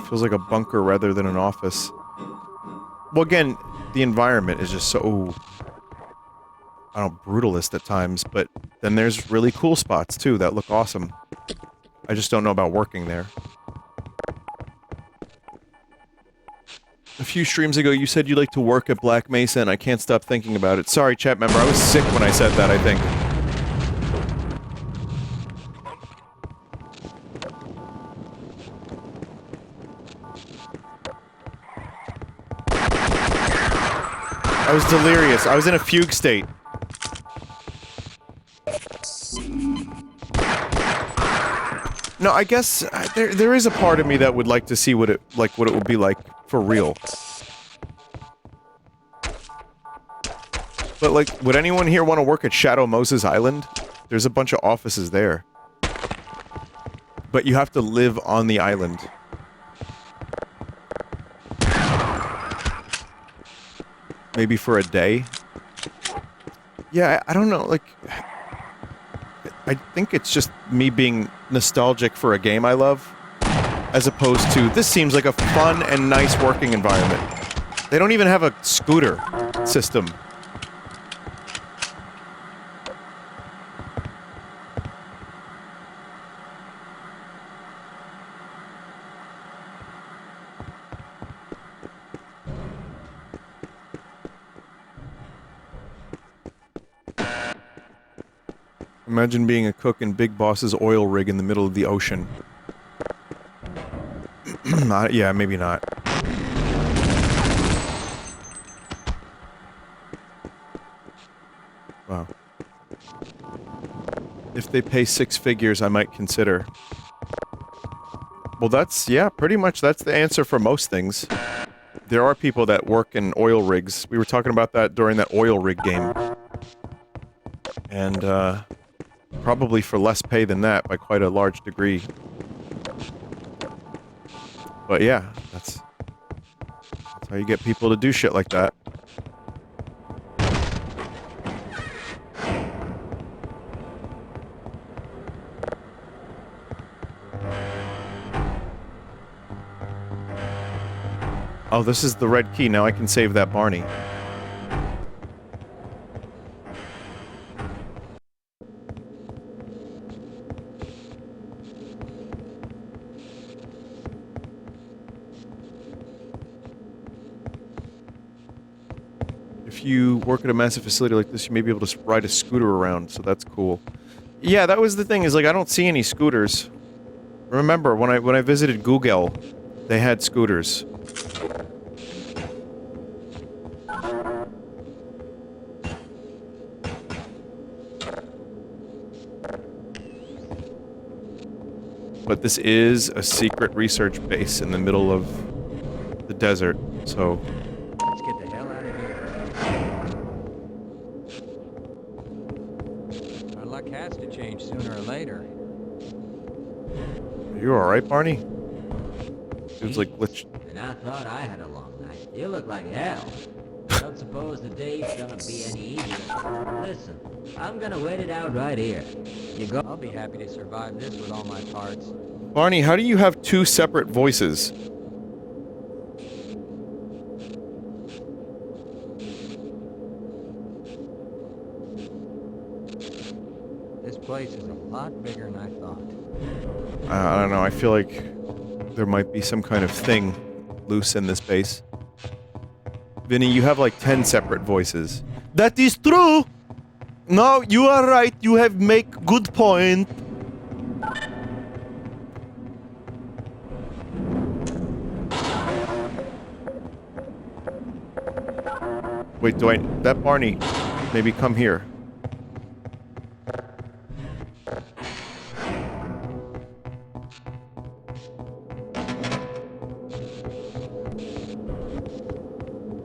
Feels like a bunker rather than an office. Well, again, the environment is just so, I don't know, brutalist at times, but then there's really cool spots, too, that look awesome. I just don't know about working there. A few streams ago, you said you like to work at Black Mesa, and I can't stop thinking about it. Sorry, chat member, I was sick when I said that, I think. I was delirious. I was in a fugue state. No, I guess there is a part of me that would like to see what it would be like for real. But like, would anyone here want to work at Shadow Moses Island? There's a bunch of offices there. But you have to live on the island. Maybe for a day? Yeah, I don't know, like... I think it's just me being nostalgic for a game I love, as opposed to, this seems like a fun and nice working environment. They don't even have a scooter system. Imagine being a cook in Big Boss's oil rig in the middle of the ocean. Yeah, maybe not. Wow. If they pay 6 figures, I might consider. Well, that's, yeah, pretty much that's the answer for most things. There are people that work in oil rigs. We were talking about that during that oil rig game. And, probably for less pay than that, by quite a large degree. But yeah, that's how you get people to do shit like that. Oh, this is the red key. Now I can save that Barney. If you work at a massive facility like this, you may be able to ride a scooter around, so that's cool. Yeah, that was the thing, is like, I don't see any scooters. Remember, when I visited Google, they had scooters. But this is a secret research base in the middle of the desert, so... Let's get the hell out of here. Our luck has to change sooner or later. Are you alright, Barney? Dude's like glitched. And I thought I had a long night. You look like hell. Don't suppose the day's gonna be any easier. Listen, I'm gonna wait it out right here. You go. I'll be happy to survive this with all my parts. Barney, how do you have two separate voices? This place is a lot bigger than I thought. I don't know, I feel like there might be some kind of thing loose in this base. Vinny, you have like 10 separate voices. That is true! No, you are right, you have make good point. Wait, that Barney, maybe come here.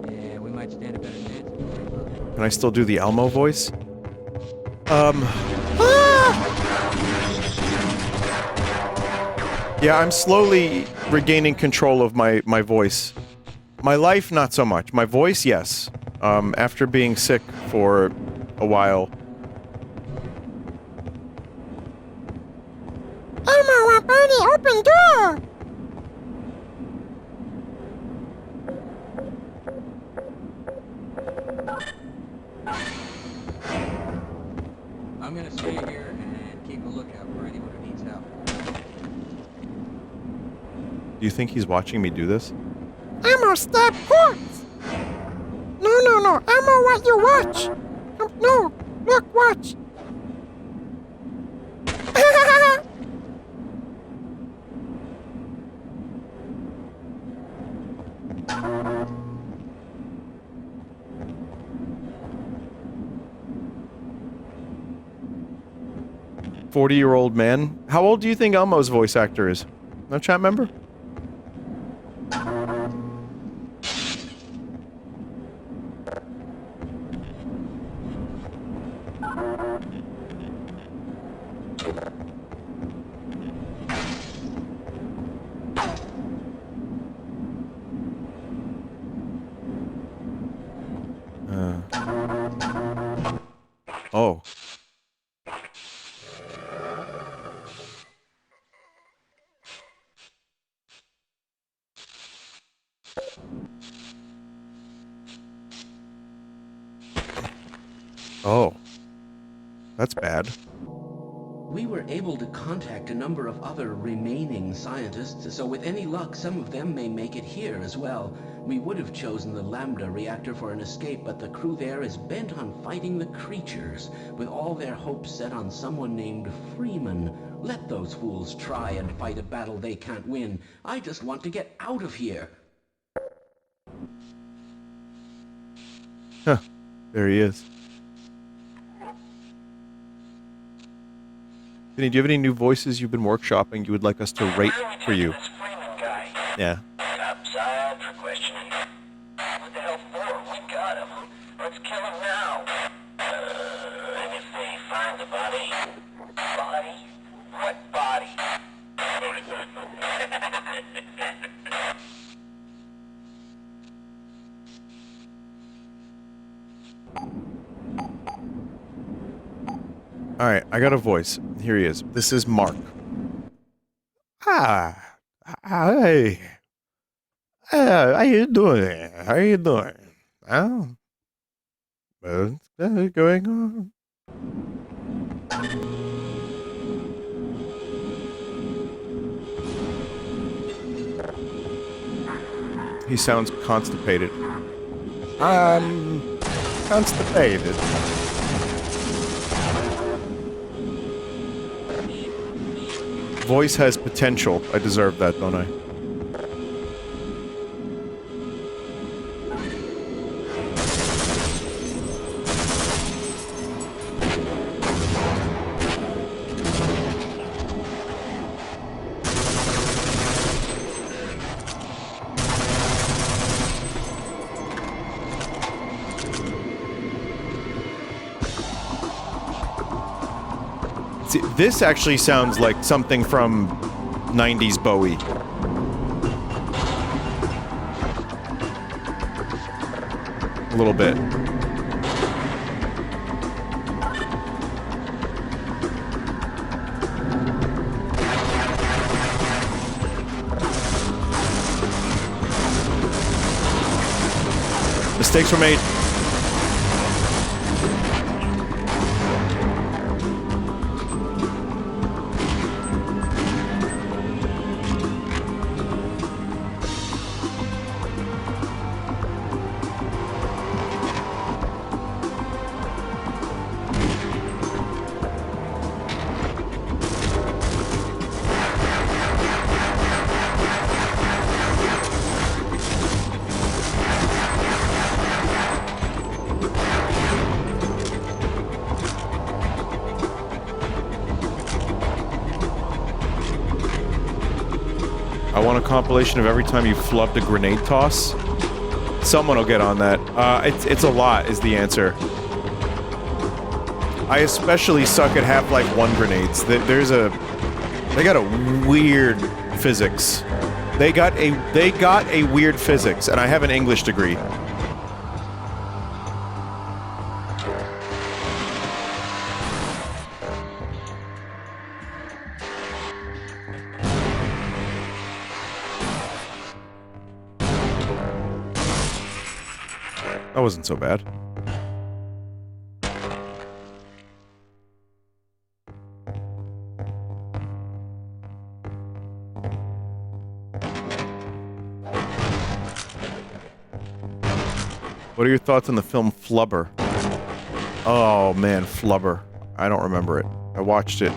Yeah, we might stand a better chance. Can I still do the Elmo voice? Yeah, I'm slowly regaining control of my voice. My life, not so much. My voice, yes. After being sick for a while. Elmo, Barney, open door! I'm gonna stay here and keep a lookout for anyone who needs help. Do you think he's watching me do this? Elmo, stab corpse! No, Elmo, what you watch? No, look, watch. "40-year-old man." How old do you think Elmo's voice actor is? No chat member? Oh. Oh. That's bad. We were able to contact a number of other remaining scientists, so with any luck, some of them may make it here as well. We would have chosen the Lambda reactor for an escape, but the crew there is bent on fighting the creatures, with all their hopes set on someone named Freeman. Let those fools try and fight a battle they can't win. I just want to get out of here. Huh. There he is. Vinny, do you have any new voices you've been workshopping you would like us to rate for you? Yeah. Upside for questioning. What the hell for? We got him. Let's kill him now. And if they find the body... Body? What body? Alright, I got a voice. Here he is. This is Mark. Ah. Hey. How you doing? How you doing? Oh, what's going on? He sounds constipated. I'm constipated. Voice has potential. I deserve that, don't I? See, this actually sounds like something from 90s Bowie. A little bit. Mistakes were made. I want a compilation of every time you flubbed a grenade toss. Someone will get on that. It's a lot, is the answer. I especially suck at Half-Life 1 grenades. They got a weird physics. They got a weird physics, and I have an English degree. That wasn't so bad. What are your thoughts on the film Flubber? Oh man, Flubber. I don't remember it. I watched it.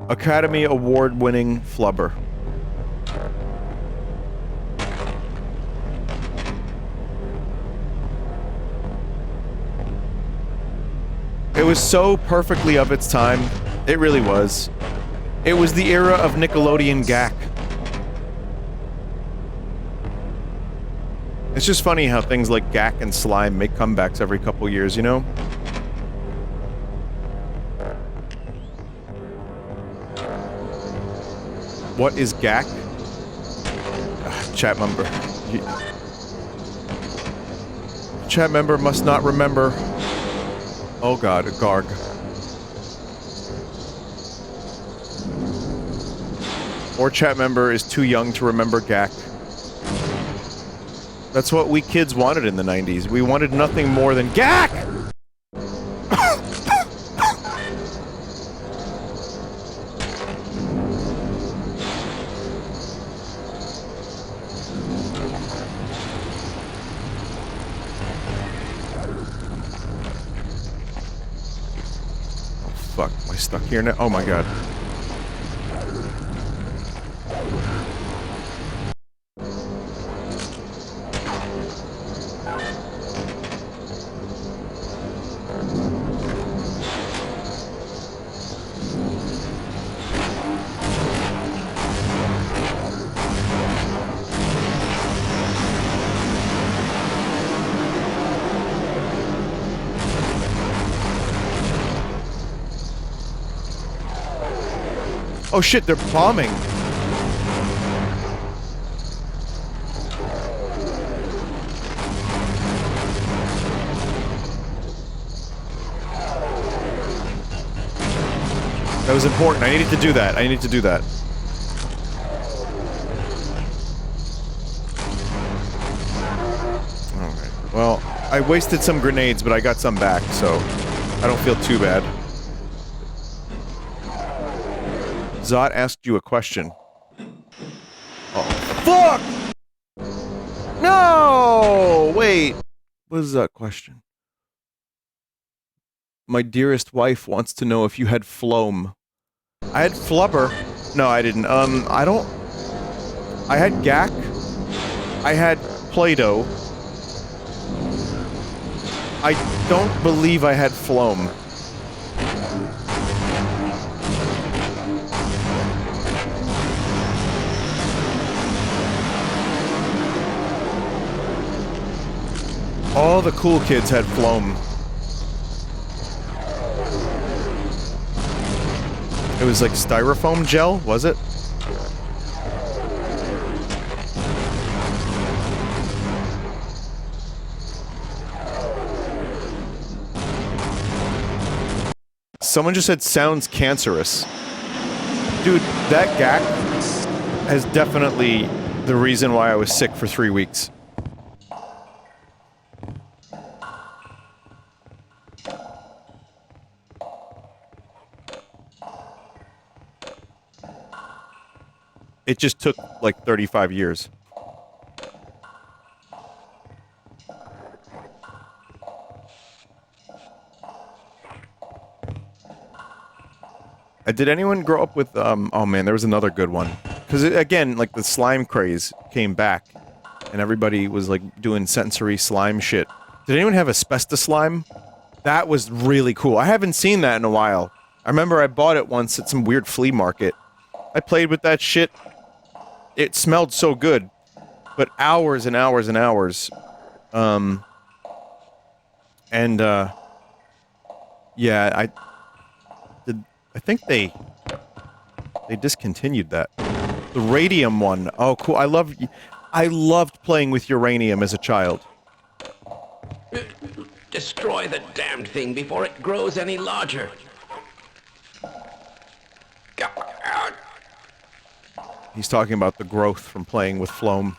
Academy Award-winning Flubber. It was so perfectly of its time. It really was. It was the era of Nickelodeon gack. It's just funny how things like gack and slime make comebacks every couple years, you know? What is gack? Chat member. Chat member must not remember. Oh god, a garg. Or chat member is too young to remember gack. That's what we kids wanted in the 90s. We wanted nothing more than gack! Fuck, am I stuck here now? Oh my god. Oh shit, they're bombing. That was important. I needed to do that. I needed to do that. Well, I wasted some grenades, but I got some back, so I don't feel too bad. Zot asked you a question. Oh, fuck! No! Wait. What is that question? My dearest wife wants to know if you had phloem. I had flubber. No, I didn't. I don't... I had gack. I had Play-Doh. I don't believe I had phloem. All the cool kids had phloem. It was like styrofoam gel, was it? Someone just said sounds cancerous. Dude, that gack is definitely the reason why I was sick for 3 weeks. It just took like 35 years. Did anyone grow up with, oh man, there was another good one. Because, again, like, the slime craze came back, and everybody was, like, doing sensory slime shit. Did anyone have asbestos slime? That was really cool. I haven't seen that in a while. I remember I bought it once at some weird flea market. I played with that shit. It smelled so good. But hours and hours and hours. Yeah, I think they discontinued that. The radium one. Oh, cool. I loved playing with uranium as a child. Destroy the damned thing before it grows any larger. God. He's talking about the growth from playing with phloem.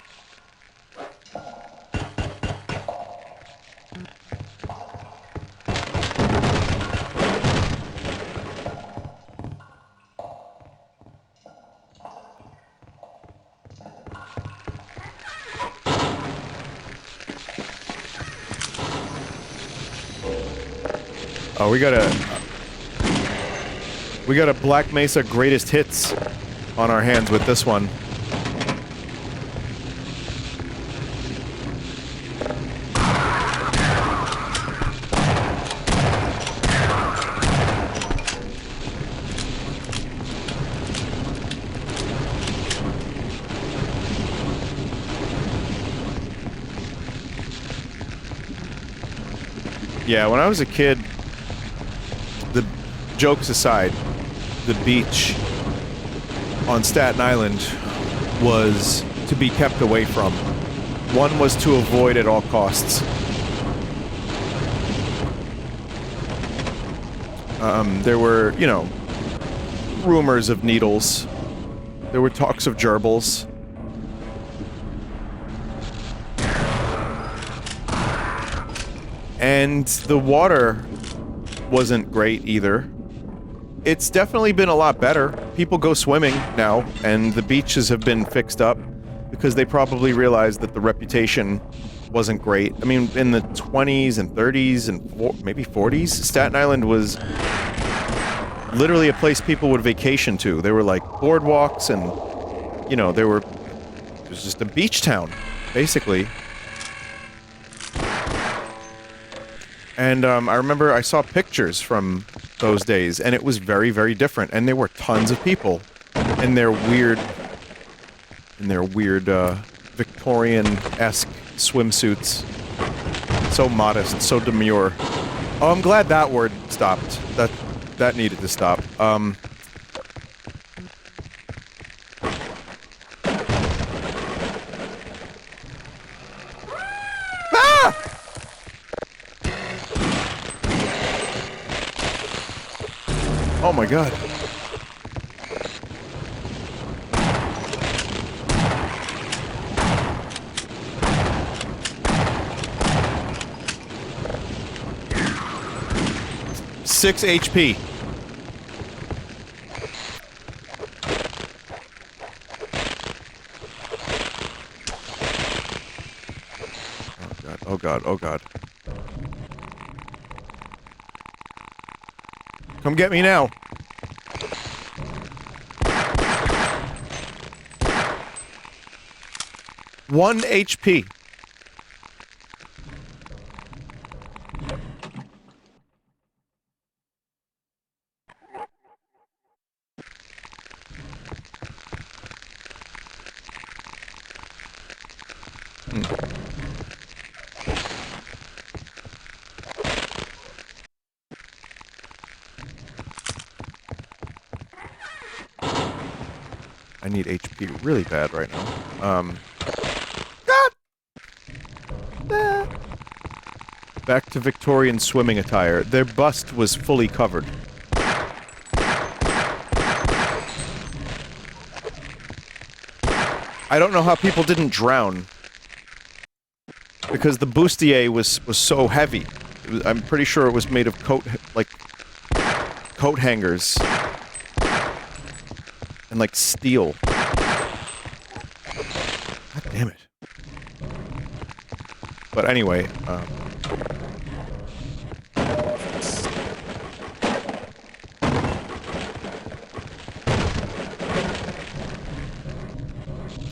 Oh, we got a Black Mesa greatest hits on our hands with this one. Yeah, when I was a kid, the jokes aside, the beach on Staten Island was to be kept away from. One was to avoid at all costs. There were, you know, rumors of needles. There were talks of gerbils. And the water wasn't great either. It's definitely been a lot better. People go swimming now, and the beaches have been fixed up because they probably realized that the reputation wasn't great. I mean, in the 20s and 30s and maybe 40s, Staten Island was literally a place people would vacation to. There were like boardwalks and, you know, it was just a beach town, basically. And I remember I saw pictures from those days, and it was very, very different. And there were tons of people in their weird Victorian-esque swimsuits. So modest, so demure. Oh, I'm glad that word stopped. That needed to stop. Oh my god. 6 HP. Oh god, oh god. Come get me now. One HP. I need HP really bad right now. Back to Victorian swimming attire. Their bust was fully covered. I don't know how people didn't drown. Because the bustier was so heavy. I'm pretty sure it was made of coat hangers. And like steel. God damn it. But anyway,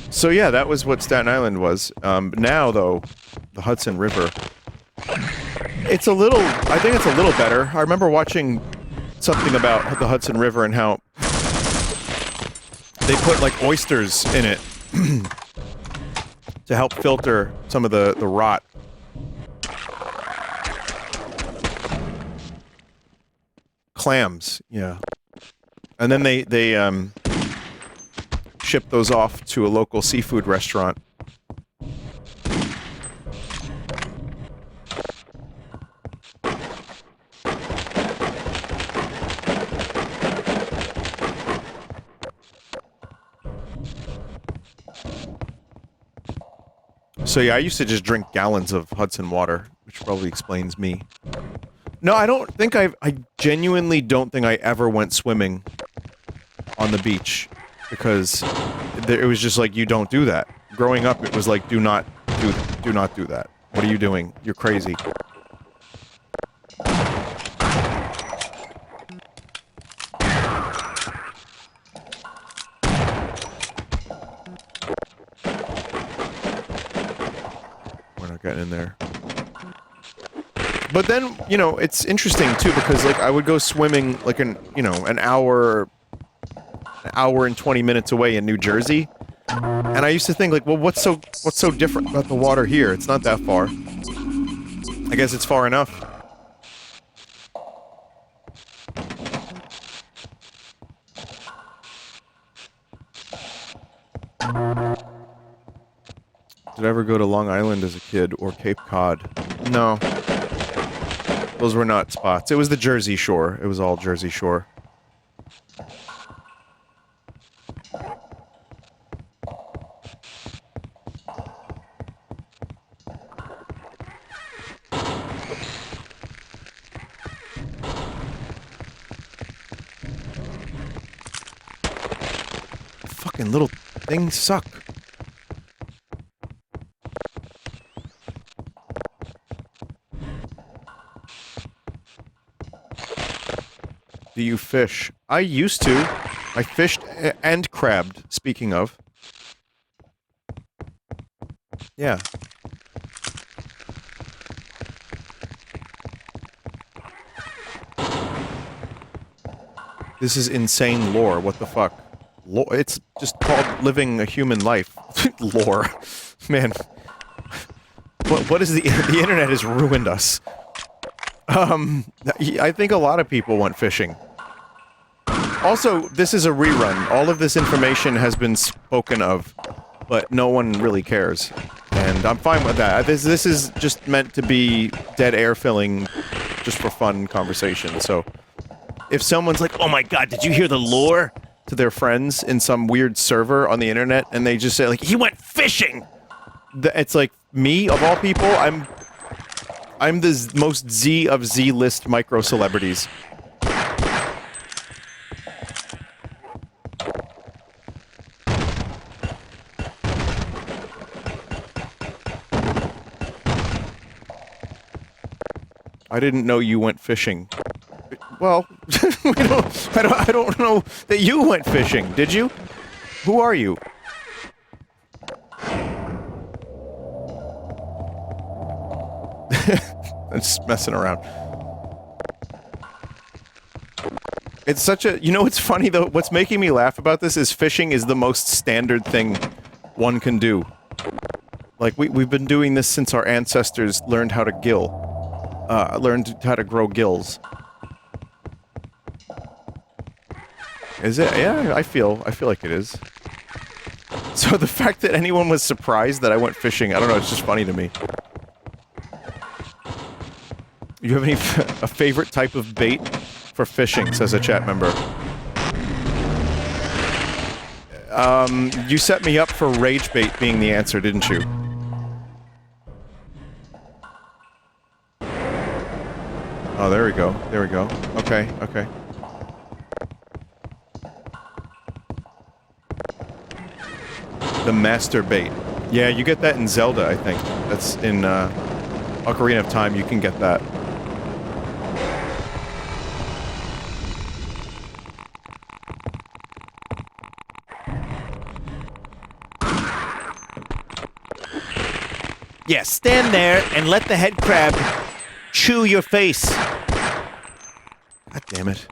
so yeah, that was what Staten Island was. Now, though, the Hudson River, it's a little, I think it's a little better. I remember watching something about the Hudson River and how they put, like, oysters in it to help filter some of the rot. Clams, yeah. And then they ship those off to a local seafood restaurant. So yeah, I used to just drink gallons of Hudson water, which probably explains me. No, I don't think I genuinely don't think I ever went swimming on the beach. Because it was just like, you don't do that. Growing up, it was like, do not do that. What are you doing? You're crazy. We're not getting in there. But then, you know, it's interesting too, because like I would go swimming like an hour and 20 minutes away in New Jersey, and I used to think like, well, what's so different about the water here? It's not that far. I guess it's far enough. Did I ever go to Long Island as a kid or Cape Cod? No. Those were not spots. It was the Jersey Shore. It was all Jersey Shore. Fucking little things suck. Do you fish? I used to. I fished and crabbed, speaking of. Yeah. This is insane lore. What the fuck? It's just called living a human life. Lore. Man. What is the internet has ruined us. I think a lot of people went fishing. Also, this is a rerun. All of this information has been spoken of, but no one really cares. And I'm fine with that. This is just meant to be dead air filling, just for fun conversation. So, if someone's like, oh my god, did you hear the lore? To their friends in some weird server on the internet, and they just say, like, he went fishing! It's like, me, of all people, I'm the most Z of Z-list micro-celebrities. I didn't know you went fishing. Well, I don't know that you went fishing, did you? Who are you? I'm just messing around. It's such a... You know what's funny, though? What's making me laugh about this is fishing is the most standard thing one can do. Like, we've been doing this since our ancestors learned how to gill. Learned how to grow gills. Is it? Yeah, I feel like it is. So the fact that anyone was surprised that I went fishing, I don't know, it's just funny to me. You have any a favorite type of bait for fishing, says a chat member. You set me up for rage bait being the answer, didn't you? Oh, there we go. There we go. Okay, okay. The master bait. Yeah, you get that in Zelda, I think. That's in, Ocarina of Time, you can get that. Yeah, stand there and let the head crab chew your face. God damn it.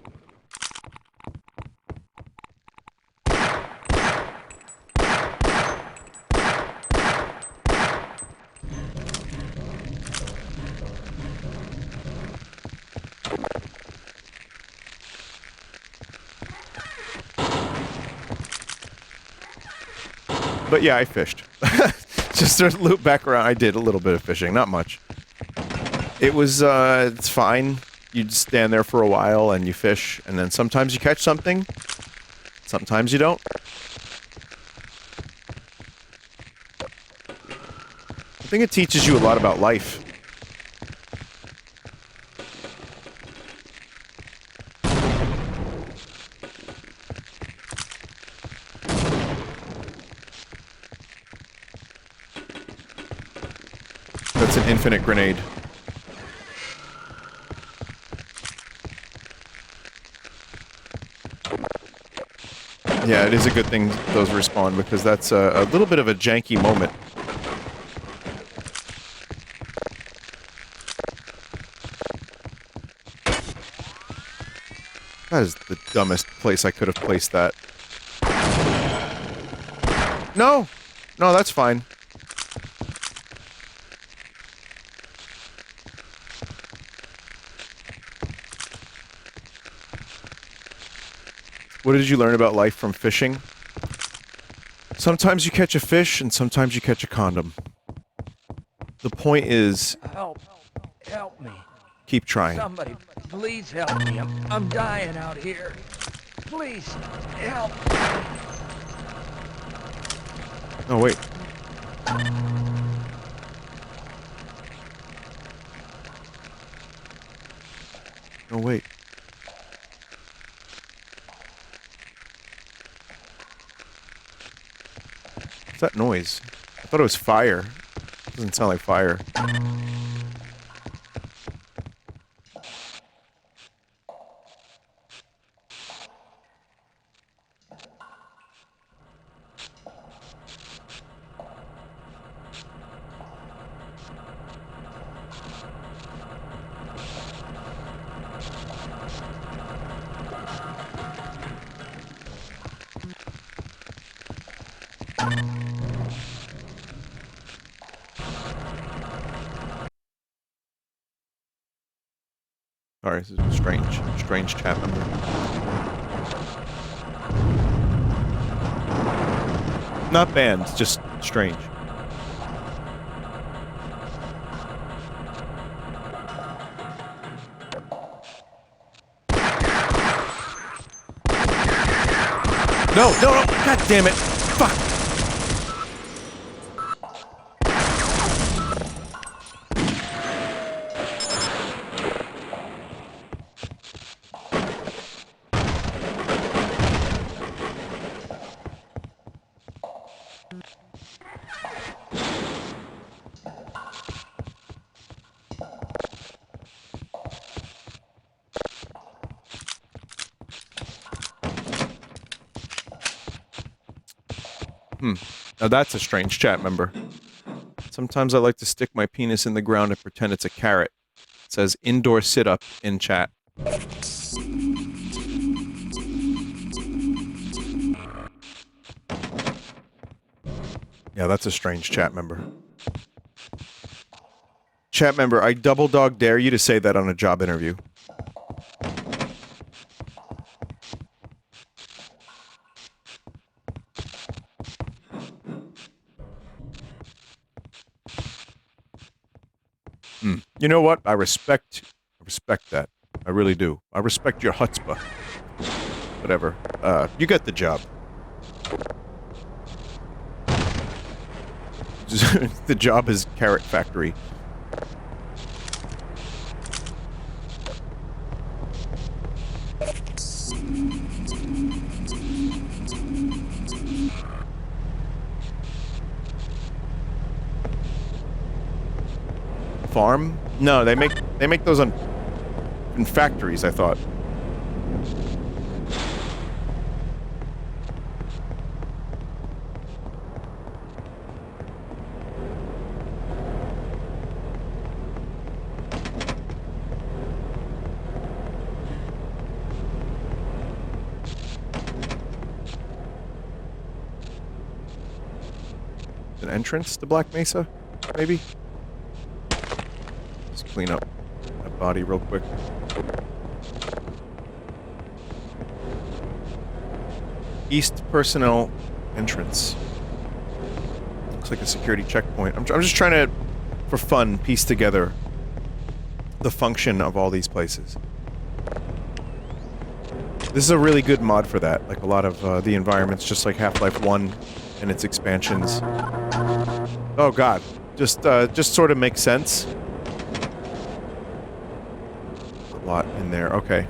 But yeah, I fished. Just to loop back around, I did a little bit of fishing, not much. It was, it's fine. You just stand there for a while and you fish, and then sometimes you catch something, sometimes you don't. I think it teaches you a lot about life. That's an infinite grenade. Yeah, it is a good thing those respawn, because that's a little bit of a janky moment. That is the dumbest place I could have placed that. No! No, that's fine. What did you learn about life from fishing? Sometimes you catch a fish, and sometimes you catch a condom. The point is... Help me. Keep trying. Somebody, please help me. I'm dying out here. Please, help. Oh, wait. Oh, wait. What's that noise? I thought it was fire. It doesn't sound like fire. Sorry, this is a strange chat number. Not banned, just strange. No, god damn it! Fuck! Now that's a strange chat member. Sometimes I like to stick my penis in the ground and pretend it's a carrot. It says indoor sit-up in chat. Yeah, that's a strange chat member. Chat member, I double dog dare you to say that on a job interview. You know what? I respect that. I really do. I respect your chutzpah. Whatever. You got the job. The job is Carrot Factory. Farm? No, they make those in factories, I thought. An entrance to Black Mesa, maybe? Just clean up that body real quick. East personnel entrance. Looks like a security checkpoint. I'm just trying to, for fun, piece together the function of all these places. This is a really good mod for that. Like a lot of the environments, just like Half-Life 1 and its expansions. Oh god. Just sort of makes sense. A lot in there. Okay.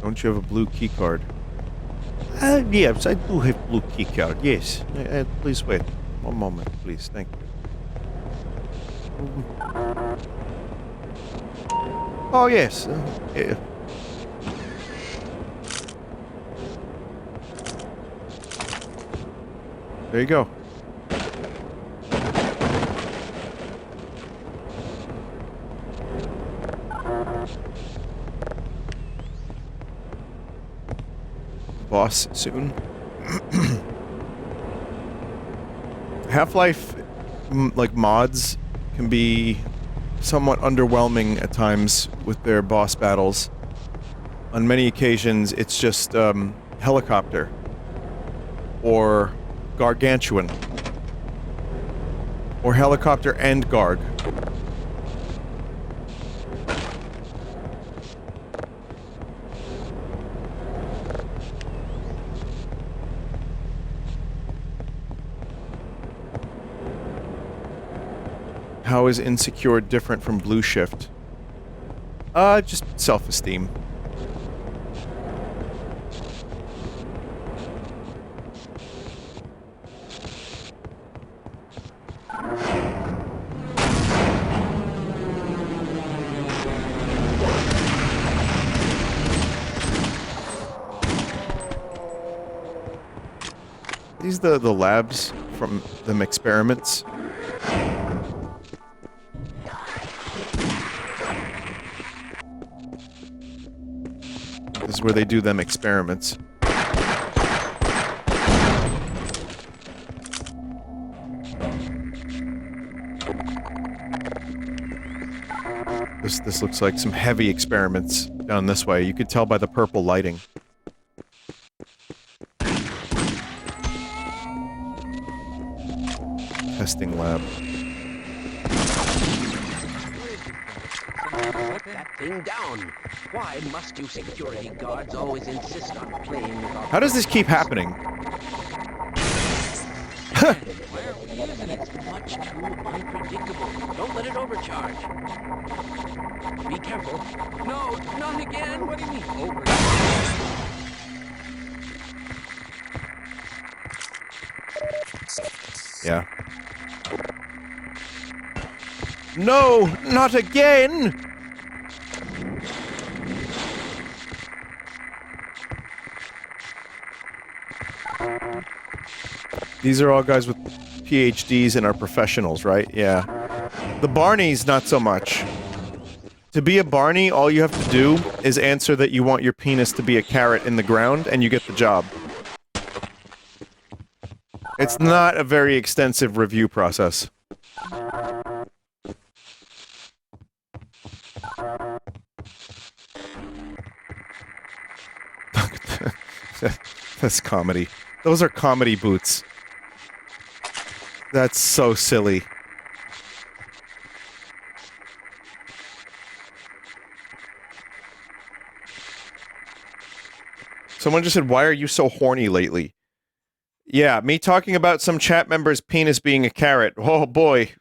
Don't you have a blue key card? Yes, I do have blue key card. Yes. Please wait. One moment, please. Thank you. Oh, yes. Yeah. There you go. Boss soon. Half-Life, like, mods can be somewhat underwhelming at times with their boss battles. On many occasions, it's just, helicopter. Or gargantuan. Or helicopter and garg. How is Insecure different from Blue Shift? Just self-esteem. These the labs from them experiments. This is where they do them experiments. This looks like some heavy experiments down this way. You could tell by the purple lighting. Testing lab. Put that thing down. Why must you security guards always insist on playing with our... How does this keep happening? Where is it? It's much too unpredictable. Don't let it overcharge. Be careful. No, not again. What do you mean overcharge? Yeah. No, not again! These are all guys with PhDs and are professionals, right? Yeah. The Barneys, not so much. To be a Barney, all you have to do is answer that you want your penis to be a carrot in the ground, and you get the job. It's not a very extensive review process. That's comedy. Those are comedy boots. That's so silly. Someone just said, why are you so horny lately? Yeah, me talking about some chat member's penis being a carrot. Oh boy.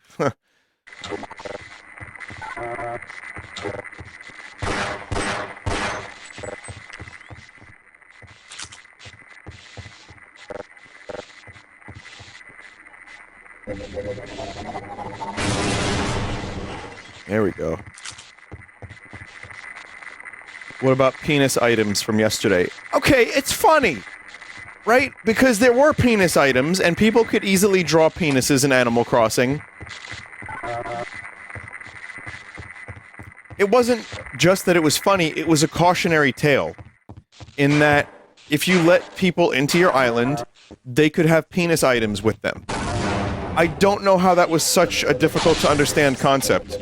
There we go. What about penis items from yesterday? Okay, it's funny, right? Because there were penis items, and people could easily draw penises in Animal Crossing. It wasn't just that it was funny, it was a cautionary tale. In that, if you let people into your island, they could have penis items with them. I don't know how that was such a difficult to understand concept.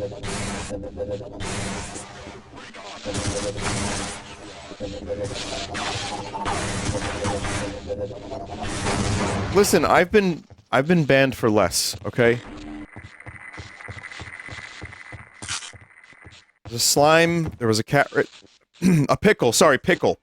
Listen, I've been banned for less, okay? There's a slime, there was a carrot, a pickle, sorry, pickle.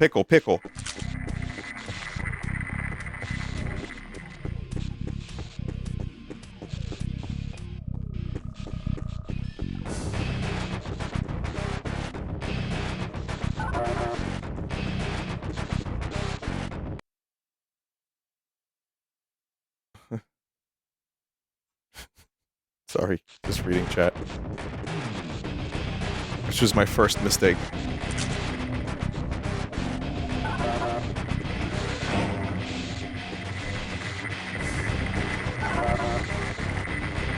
Sorry, just reading chat. Which was my first mistake.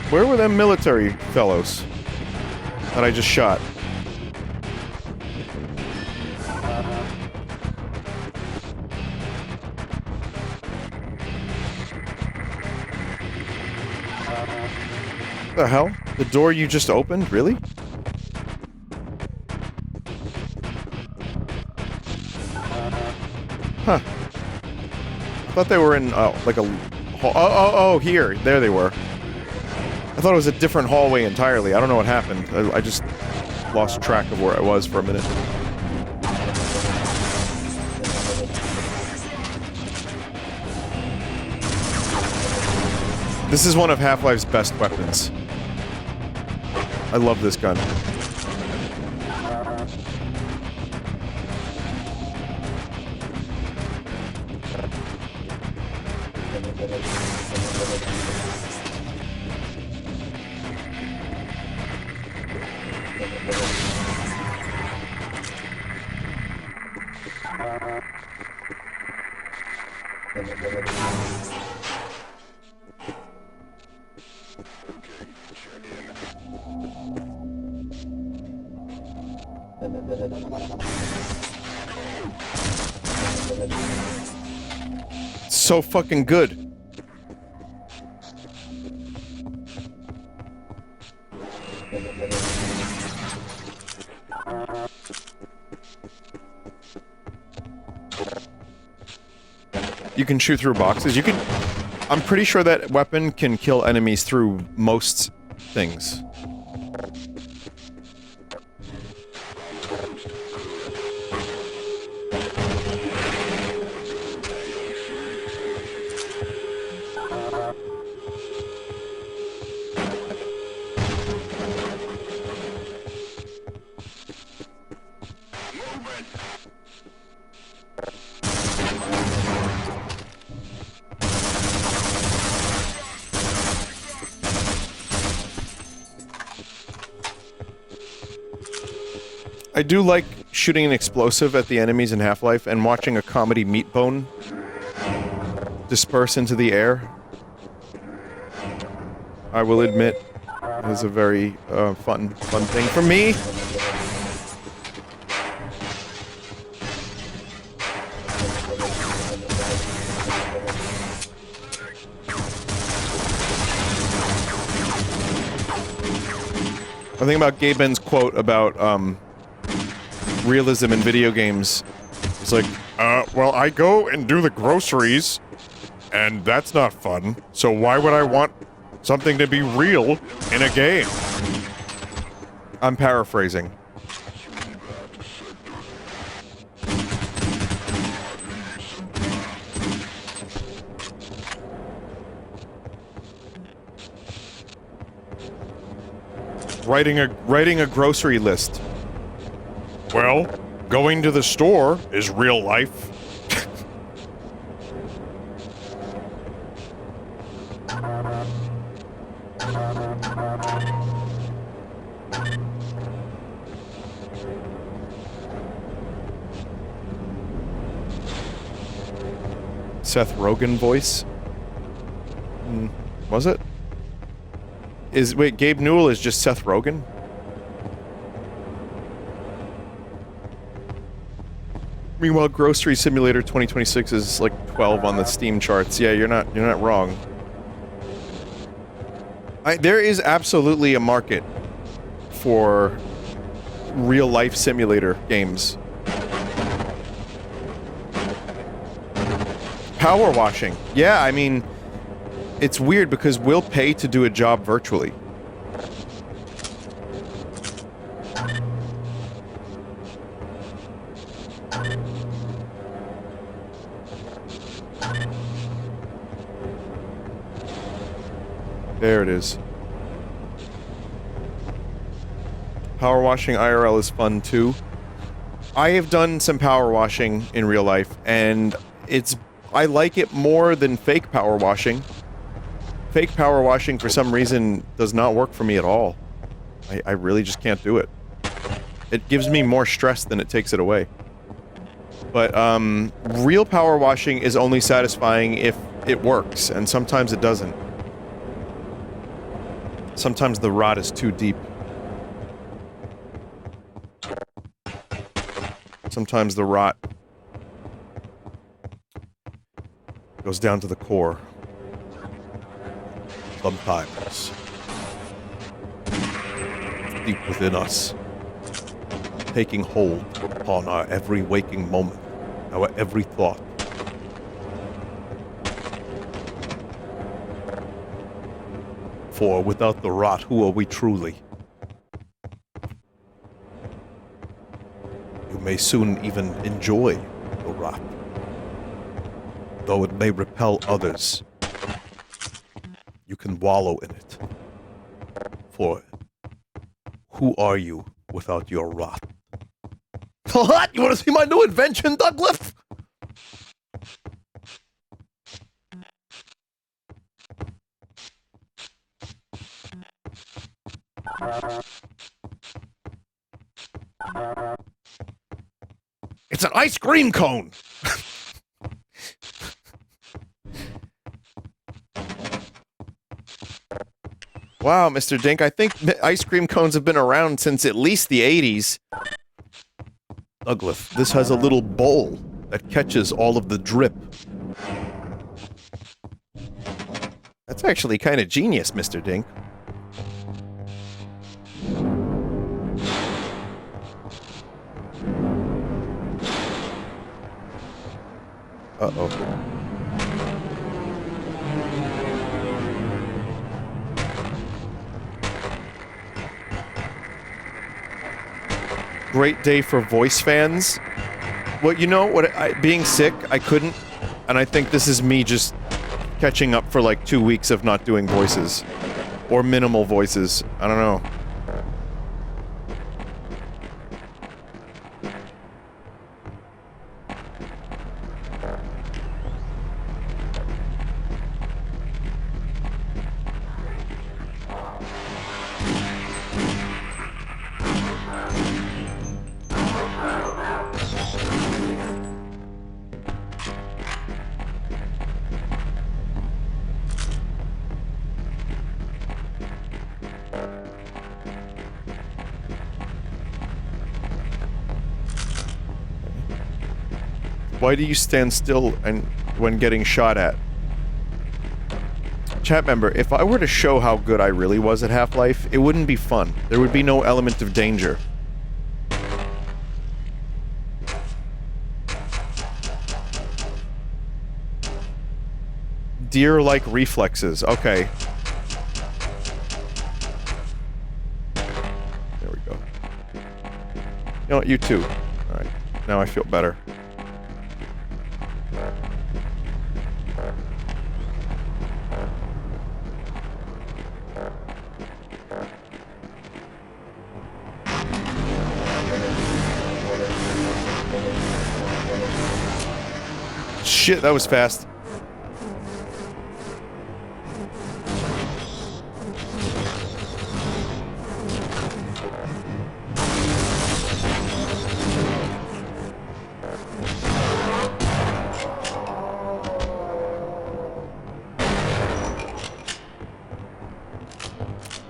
Where were them military fellows that I just shot? What the hell? The door you just opened? Really? Huh. I thought they were in, like a... Oh, here. There they were. I thought it was a different hallway entirely. I don't know what happened. I just lost track of where I was for a minute. This is one of Half-Life's best weapons. I love this gun. So fucking good. You can shoot through boxes. You can... I'm pretty sure that weapon can kill enemies through most things. I do like shooting an explosive at the enemies in Half-Life and watching a comedy meat bone disperse into the air. I will admit, it is a very fun thing for me. I think about Gabe Ben's quote about realism in video games. It's like, well, I go and do the groceries, and that's not fun, so why would I want something to be real in a game? I'm paraphrasing. Writing a grocery list. Well, going to the store is real life. Seth Rogen voice? Was it? Wait, Gabe Newell is just Seth Rogen? Meanwhile, Grocery Simulator 2026 is like 12 on the Steam charts. Yeah, you're not wrong. There is absolutely a market for real-life simulator games. Power washing. Yeah, I mean, it's weird because we'll pay to do a job virtually. There it is. Power washing IRL is fun too. I have done some power washing in real life, and I like it more than fake power washing. Fake power washing, for some reason, does not work for me at all. I really just can't do it. It gives me more stress than it takes it away. But, real power washing is only satisfying if it works, and sometimes it doesn't. Sometimes the rot is too deep. Sometimes the rot goes down to the core. Sometimes. Deep within us. Taking hold upon our every waking moment. Our every thought. For without the rot, who are we truly? You may soon even enjoy the rot. Though it may repel others, you can wallow in it. For who are you without your rot? What? You want to see my new invention, Douglas? It's an ice cream cone! Wow, Mr. Dink, I think ice cream cones have been around since at least the 80s. Douglas, this has a little bowl that catches all of the drip. That's actually kind of genius, Mr. Dink. Uh-oh. Great day for voice fans. Well, you know what? Being sick, I couldn't, and I think this is me just catching up for like 2 weeks of not doing voices. Or minimal voices. I don't know. Why do you stand still and when getting shot at? Chat member, if I were to show how good I really was at Half-Life, it wouldn't be fun. There would be no element of danger. Deer-like reflexes. Okay. There we go. You know what? You too. Alright. Now I feel better. Shit, that was fast.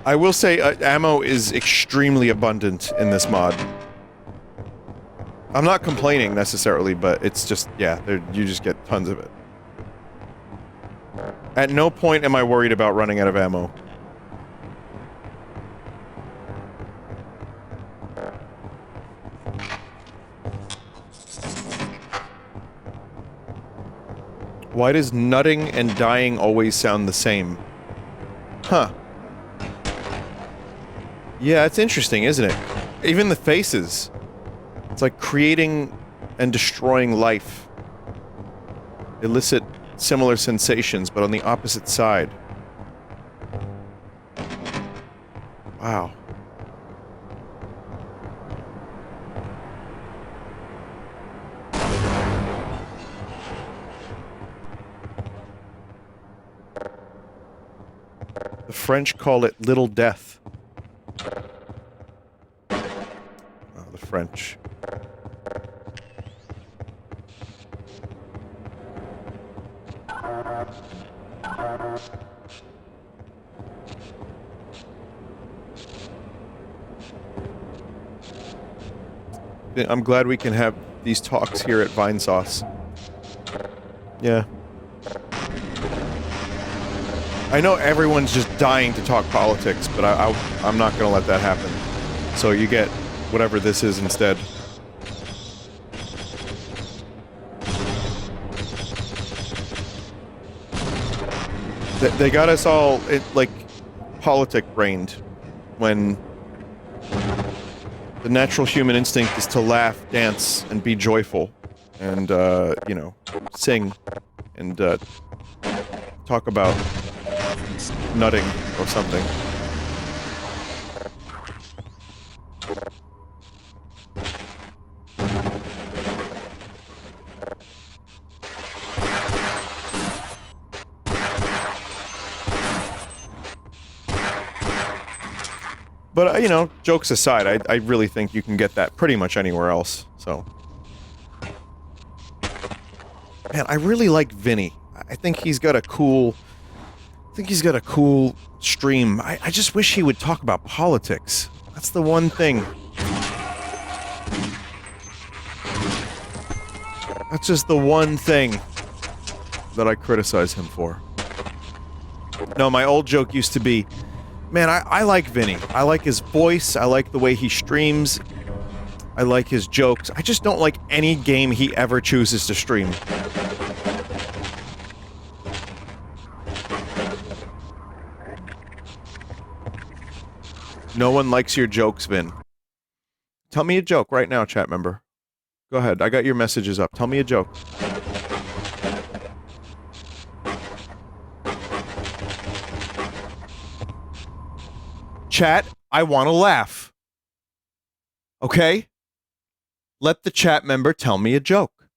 I will say, ammo is extremely abundant in this mod. I'm not complaining necessarily, but it's just, yeah, you just get tons of it. At no point am I worried about running out of ammo. Why does nutting and dying always sound the same? Huh. Yeah, it's interesting, isn't it? Even the faces. It's like creating and destroying life. Elicit similar sensations, but on the opposite side. Wow. The French call it Little Death. Oh, the French. I'm glad we can have these talks here at Vinesauce. Yeah. I know everyone's just dying to talk politics, but I'm not gonna let that happen. So you get whatever this is instead. They got us all, like, politic-brained when the natural human instinct is to laugh, dance, and be joyful. And, you know, sing and, talk about nutting or something. But, you know, jokes aside, I really think you can get that pretty much anywhere else, so. Man, I really like Vinny. I think he's got a cool... stream. I just wish he would talk about politics. That's the one thing. That's just the one thing that I criticize him for. No, my old joke used to be, man, I like Vinny. I like his voice, I like the way he streams, I like his jokes. I just don't like any game he ever chooses to stream. No one likes your jokes, Vin. Tell me a joke right now, chat member. Go ahead, I got your messages up. Tell me a joke. Chat, I want to laugh. Okay? Let the chat member tell me a joke.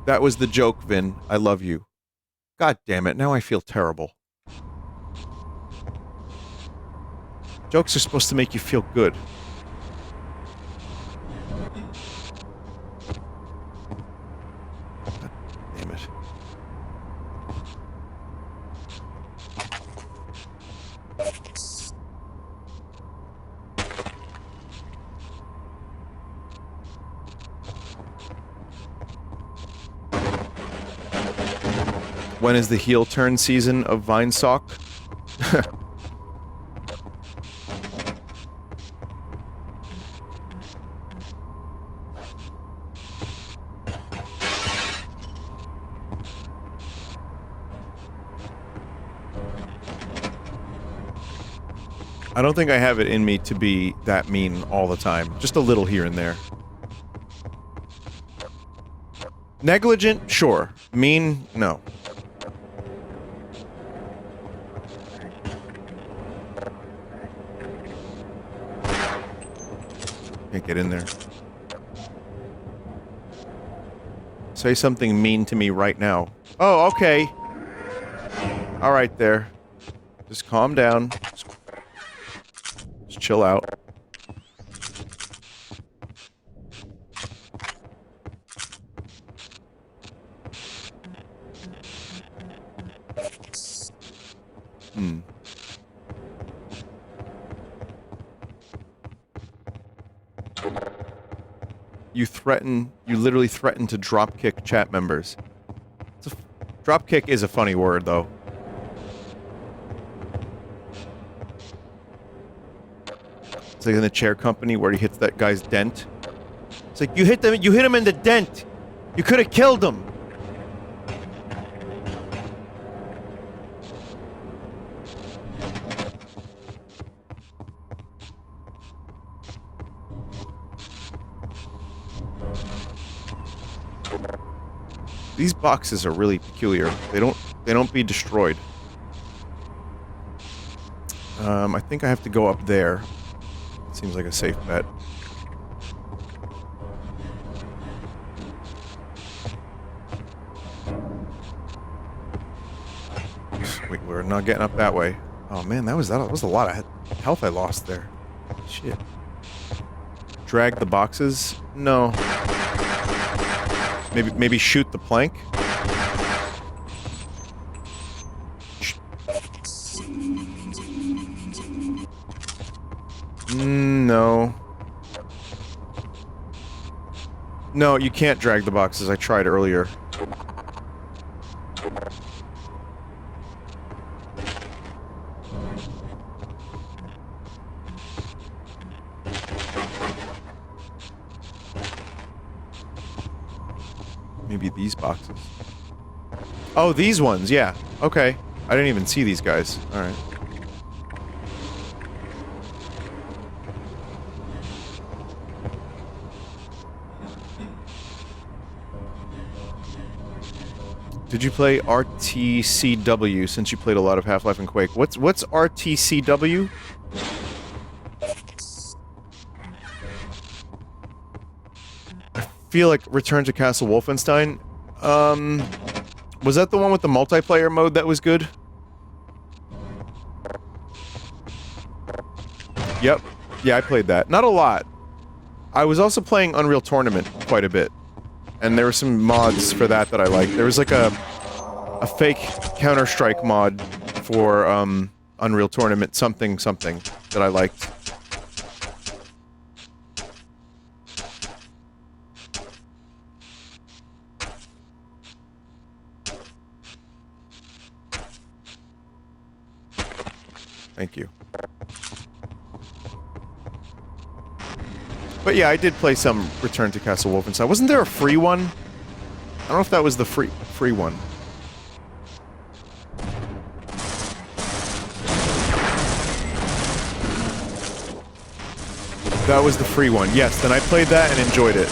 That was the joke, Vin. I love you. God damn it, now I feel terrible. Jokes are supposed to make you feel good. God damn it. When is the heel turn season of Vinesauce? I don't think I have it in me to be that mean all the time. Just a little here and there. Negligent? Sure. Mean? No. Can't get in there. Say something mean to me right now. Oh, okay. Alright there. Just calm down. Just chill out. You literally threaten to dropkick chat members. Dropkick is a funny word, though. It's like in the chair company where he hits that guy's dent. It's like, you hit him in the dent! You could have killed him! These boxes are really peculiar. They don't be destroyed. I think I have to go up there. Seems like a safe bet. Wait, we're not getting up that way. Oh man, that was a lot of health I lost there. Shit. Drag the boxes? No. Maybe shoot the plank? No. No, you can't drag the boxes. I tried earlier. Maybe these boxes. Oh, these ones, yeah. Okay. I didn't even see these guys. Alright. Did you play RTCW since you played a lot of Half-Life and Quake? What's RTCW? I feel like Return to Castle Wolfenstein. Was that the one with the multiplayer mode that was good? Yep. Yeah, I played that. Not a lot. I was also playing Unreal Tournament quite a bit. And there were some mods for that I liked. There was like a fake Counter-Strike mod for Unreal Tournament something that I liked. Thank you. But yeah, I did play some Return to Castle Wolfenstein. Wasn't there a free one? I don't know if that was the free one. That was the free one. Yes, then I played that and enjoyed it.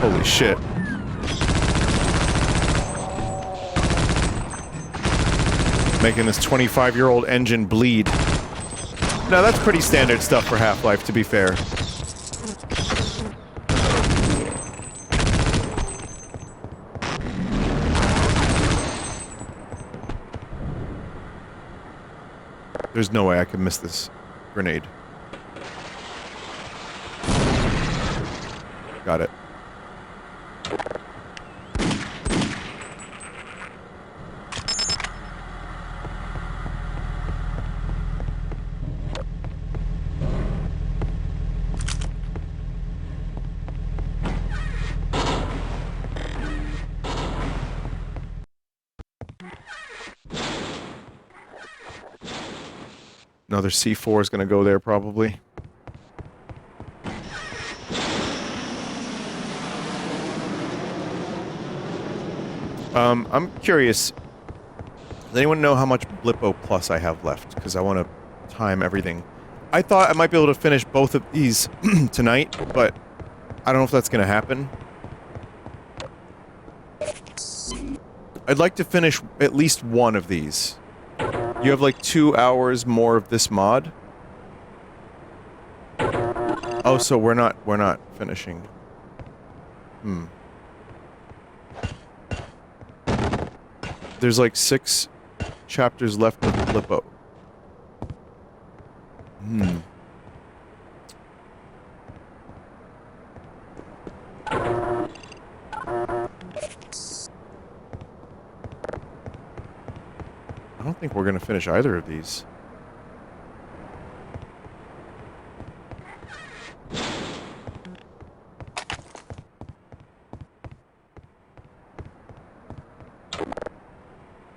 Holy shit. Making this 25-year-old engine bleed. No, that's pretty standard stuff for Half-Life, to be fair. There's no way I can miss this grenade. Got it. Another C4 is gonna go there, probably. I'm curious. Does anyone know how much Blippo Plus I have left? Because I want to time everything. I thought I might be able to finish both of these tonight, but I don't know if that's gonna happen. I'd like to finish at least one of these. You have like 2 hours more of this mod? Oh, so we're not finishing. Hmm. There's like 6 chapters left of Blippo. Hmm. I don't think we're gonna finish either of these.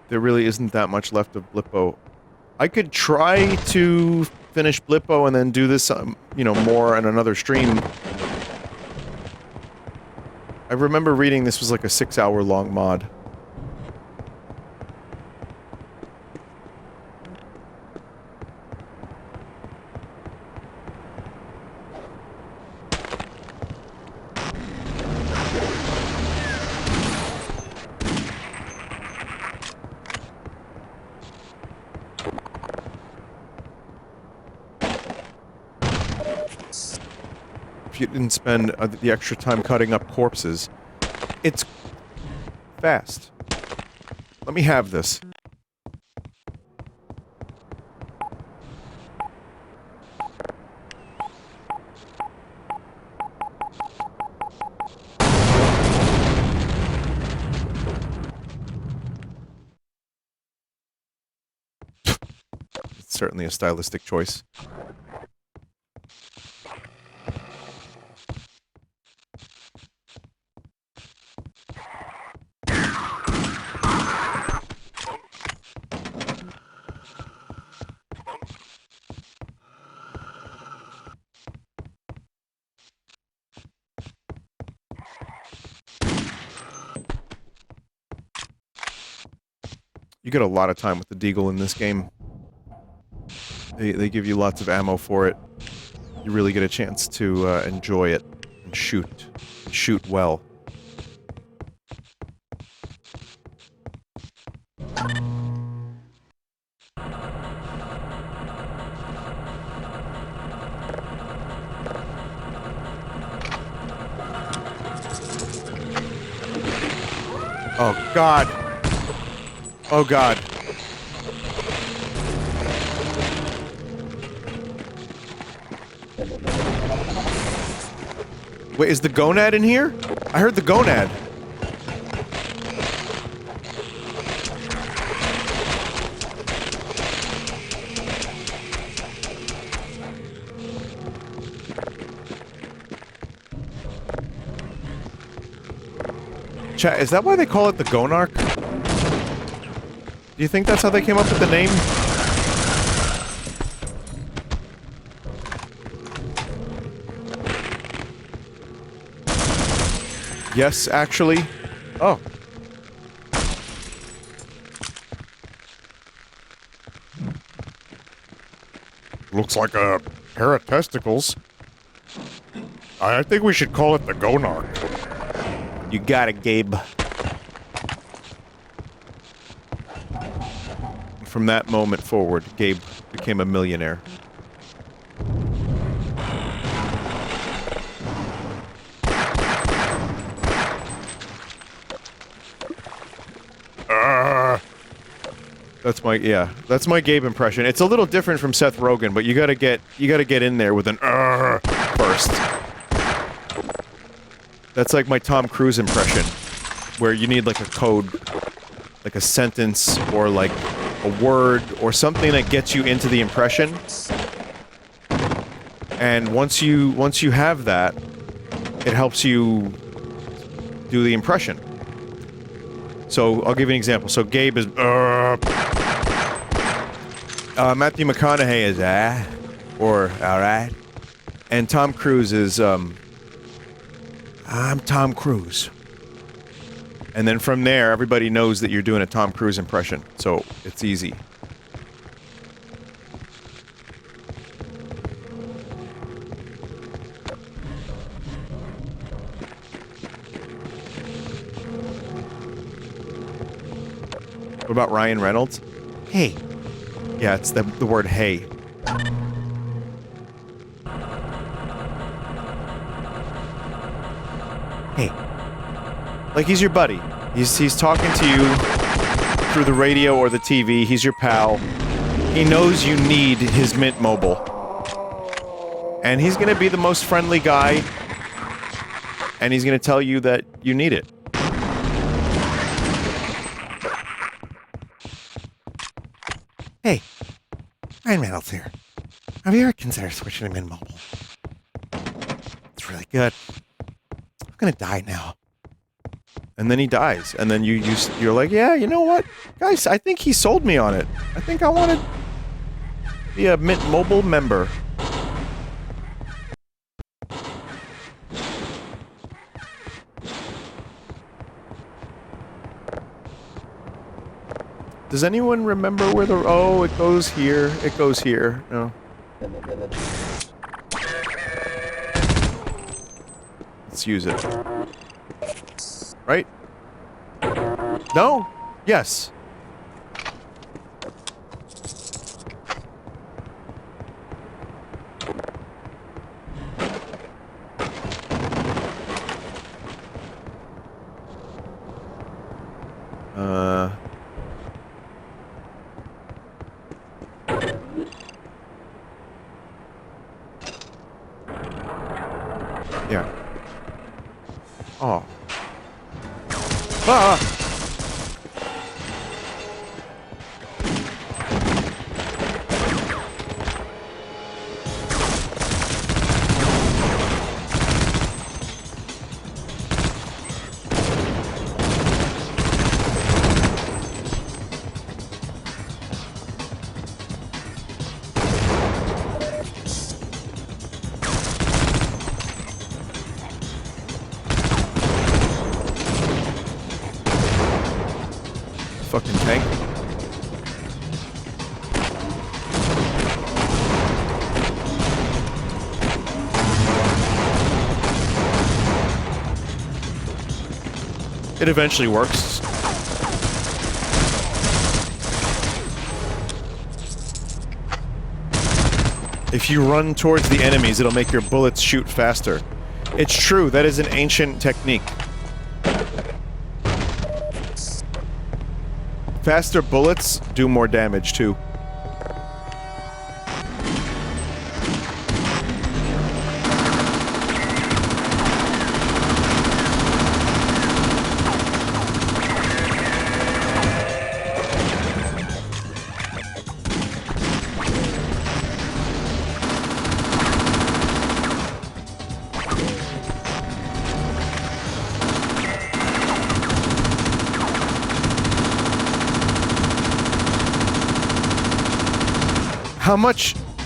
There really isn't that much left of Blippo. I could try to finish Blippo and then do this, you know, more on another stream. I remember reading this was like a 6-hour long mod. If you didn't spend the extra time cutting up corpses, it's fast. Let me have this. It's certainly a stylistic choice. You get a lot of time with the Deagle in this game. They give you lots of ammo for it. You really get a chance to enjoy it and shoot well. Oh God. Oh God. Wait, is the gonad in here? I heard the gonad. Chat, is that why they call it the Gonarch? Do you think that's how they came up with the name? Yes, actually. Oh. Looks like a pair of testicles. I think we should call it the Gonarch. You got it, Gabe. From that moment forward, Gabe became a millionaire. That's my Gabe impression. It's a little different from Seth Rogen, but you gotta get in there with an first. That's like my Tom Cruise impression, where you need like a code, like a sentence or like a word or something that gets you into the impression. And once you have that, it helps you do the impression. So I'll give you an example. So Gabe is Matthew McConaughey is or alright. And Tom Cruise is, I'm Tom Cruise. And then from there, everybody knows that you're doing a Tom Cruise impression, so it's easy. What about Ryan Reynolds? Hey. Yeah, it's the word hey. Hey. Like he's your buddy. He's talking to you through the radio or the TV. He's your pal. He knows you need his Mint Mobile. And he's gonna be the most friendly guy. And he's gonna tell you that you need it. Hey, Ryan Reynolds here. Have you ever considered switching to Mint Mobile? It's really good. I'm gonna die now. And then he dies. And then you're like, yeah, you know what? Guys, I think he sold me on it. I think I want to be a Mint Mobile member. Does anyone remember where the... Oh, it goes here. It goes here. No. Let's use it. Right? No? Yes. Yeah. Oh. Ah! Fucking tank. It eventually works. If you run towards the enemies, it'll make your bullets shoot faster. It's true, that is an ancient technique. Faster bullets do more damage, too.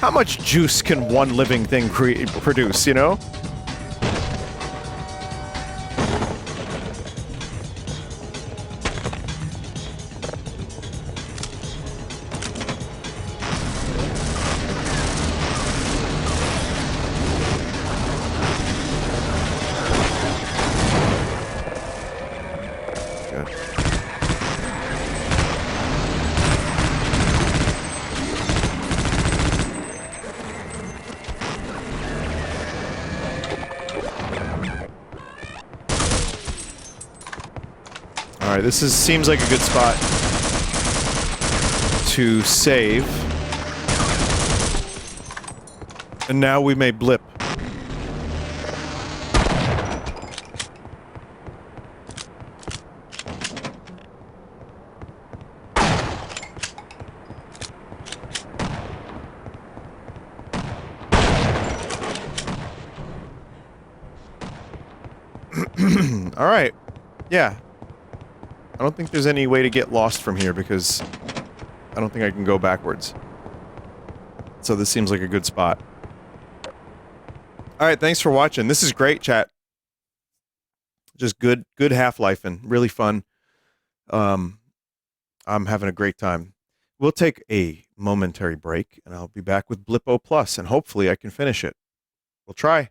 How much juice can one living thing produce, you know? Alright, this seems like a good spot to save. And now we may blip. Alright. Yeah. I don't think there's any way to get lost from here because I don't think I can go backwards. So this seems like a good spot. All right, thanks for watching. This is great, chat. Just good Half-Life and really fun. I'm having a great time. We'll take a momentary break, and I'll be back with Blippo Plus, and hopefully I can finish it. We'll try.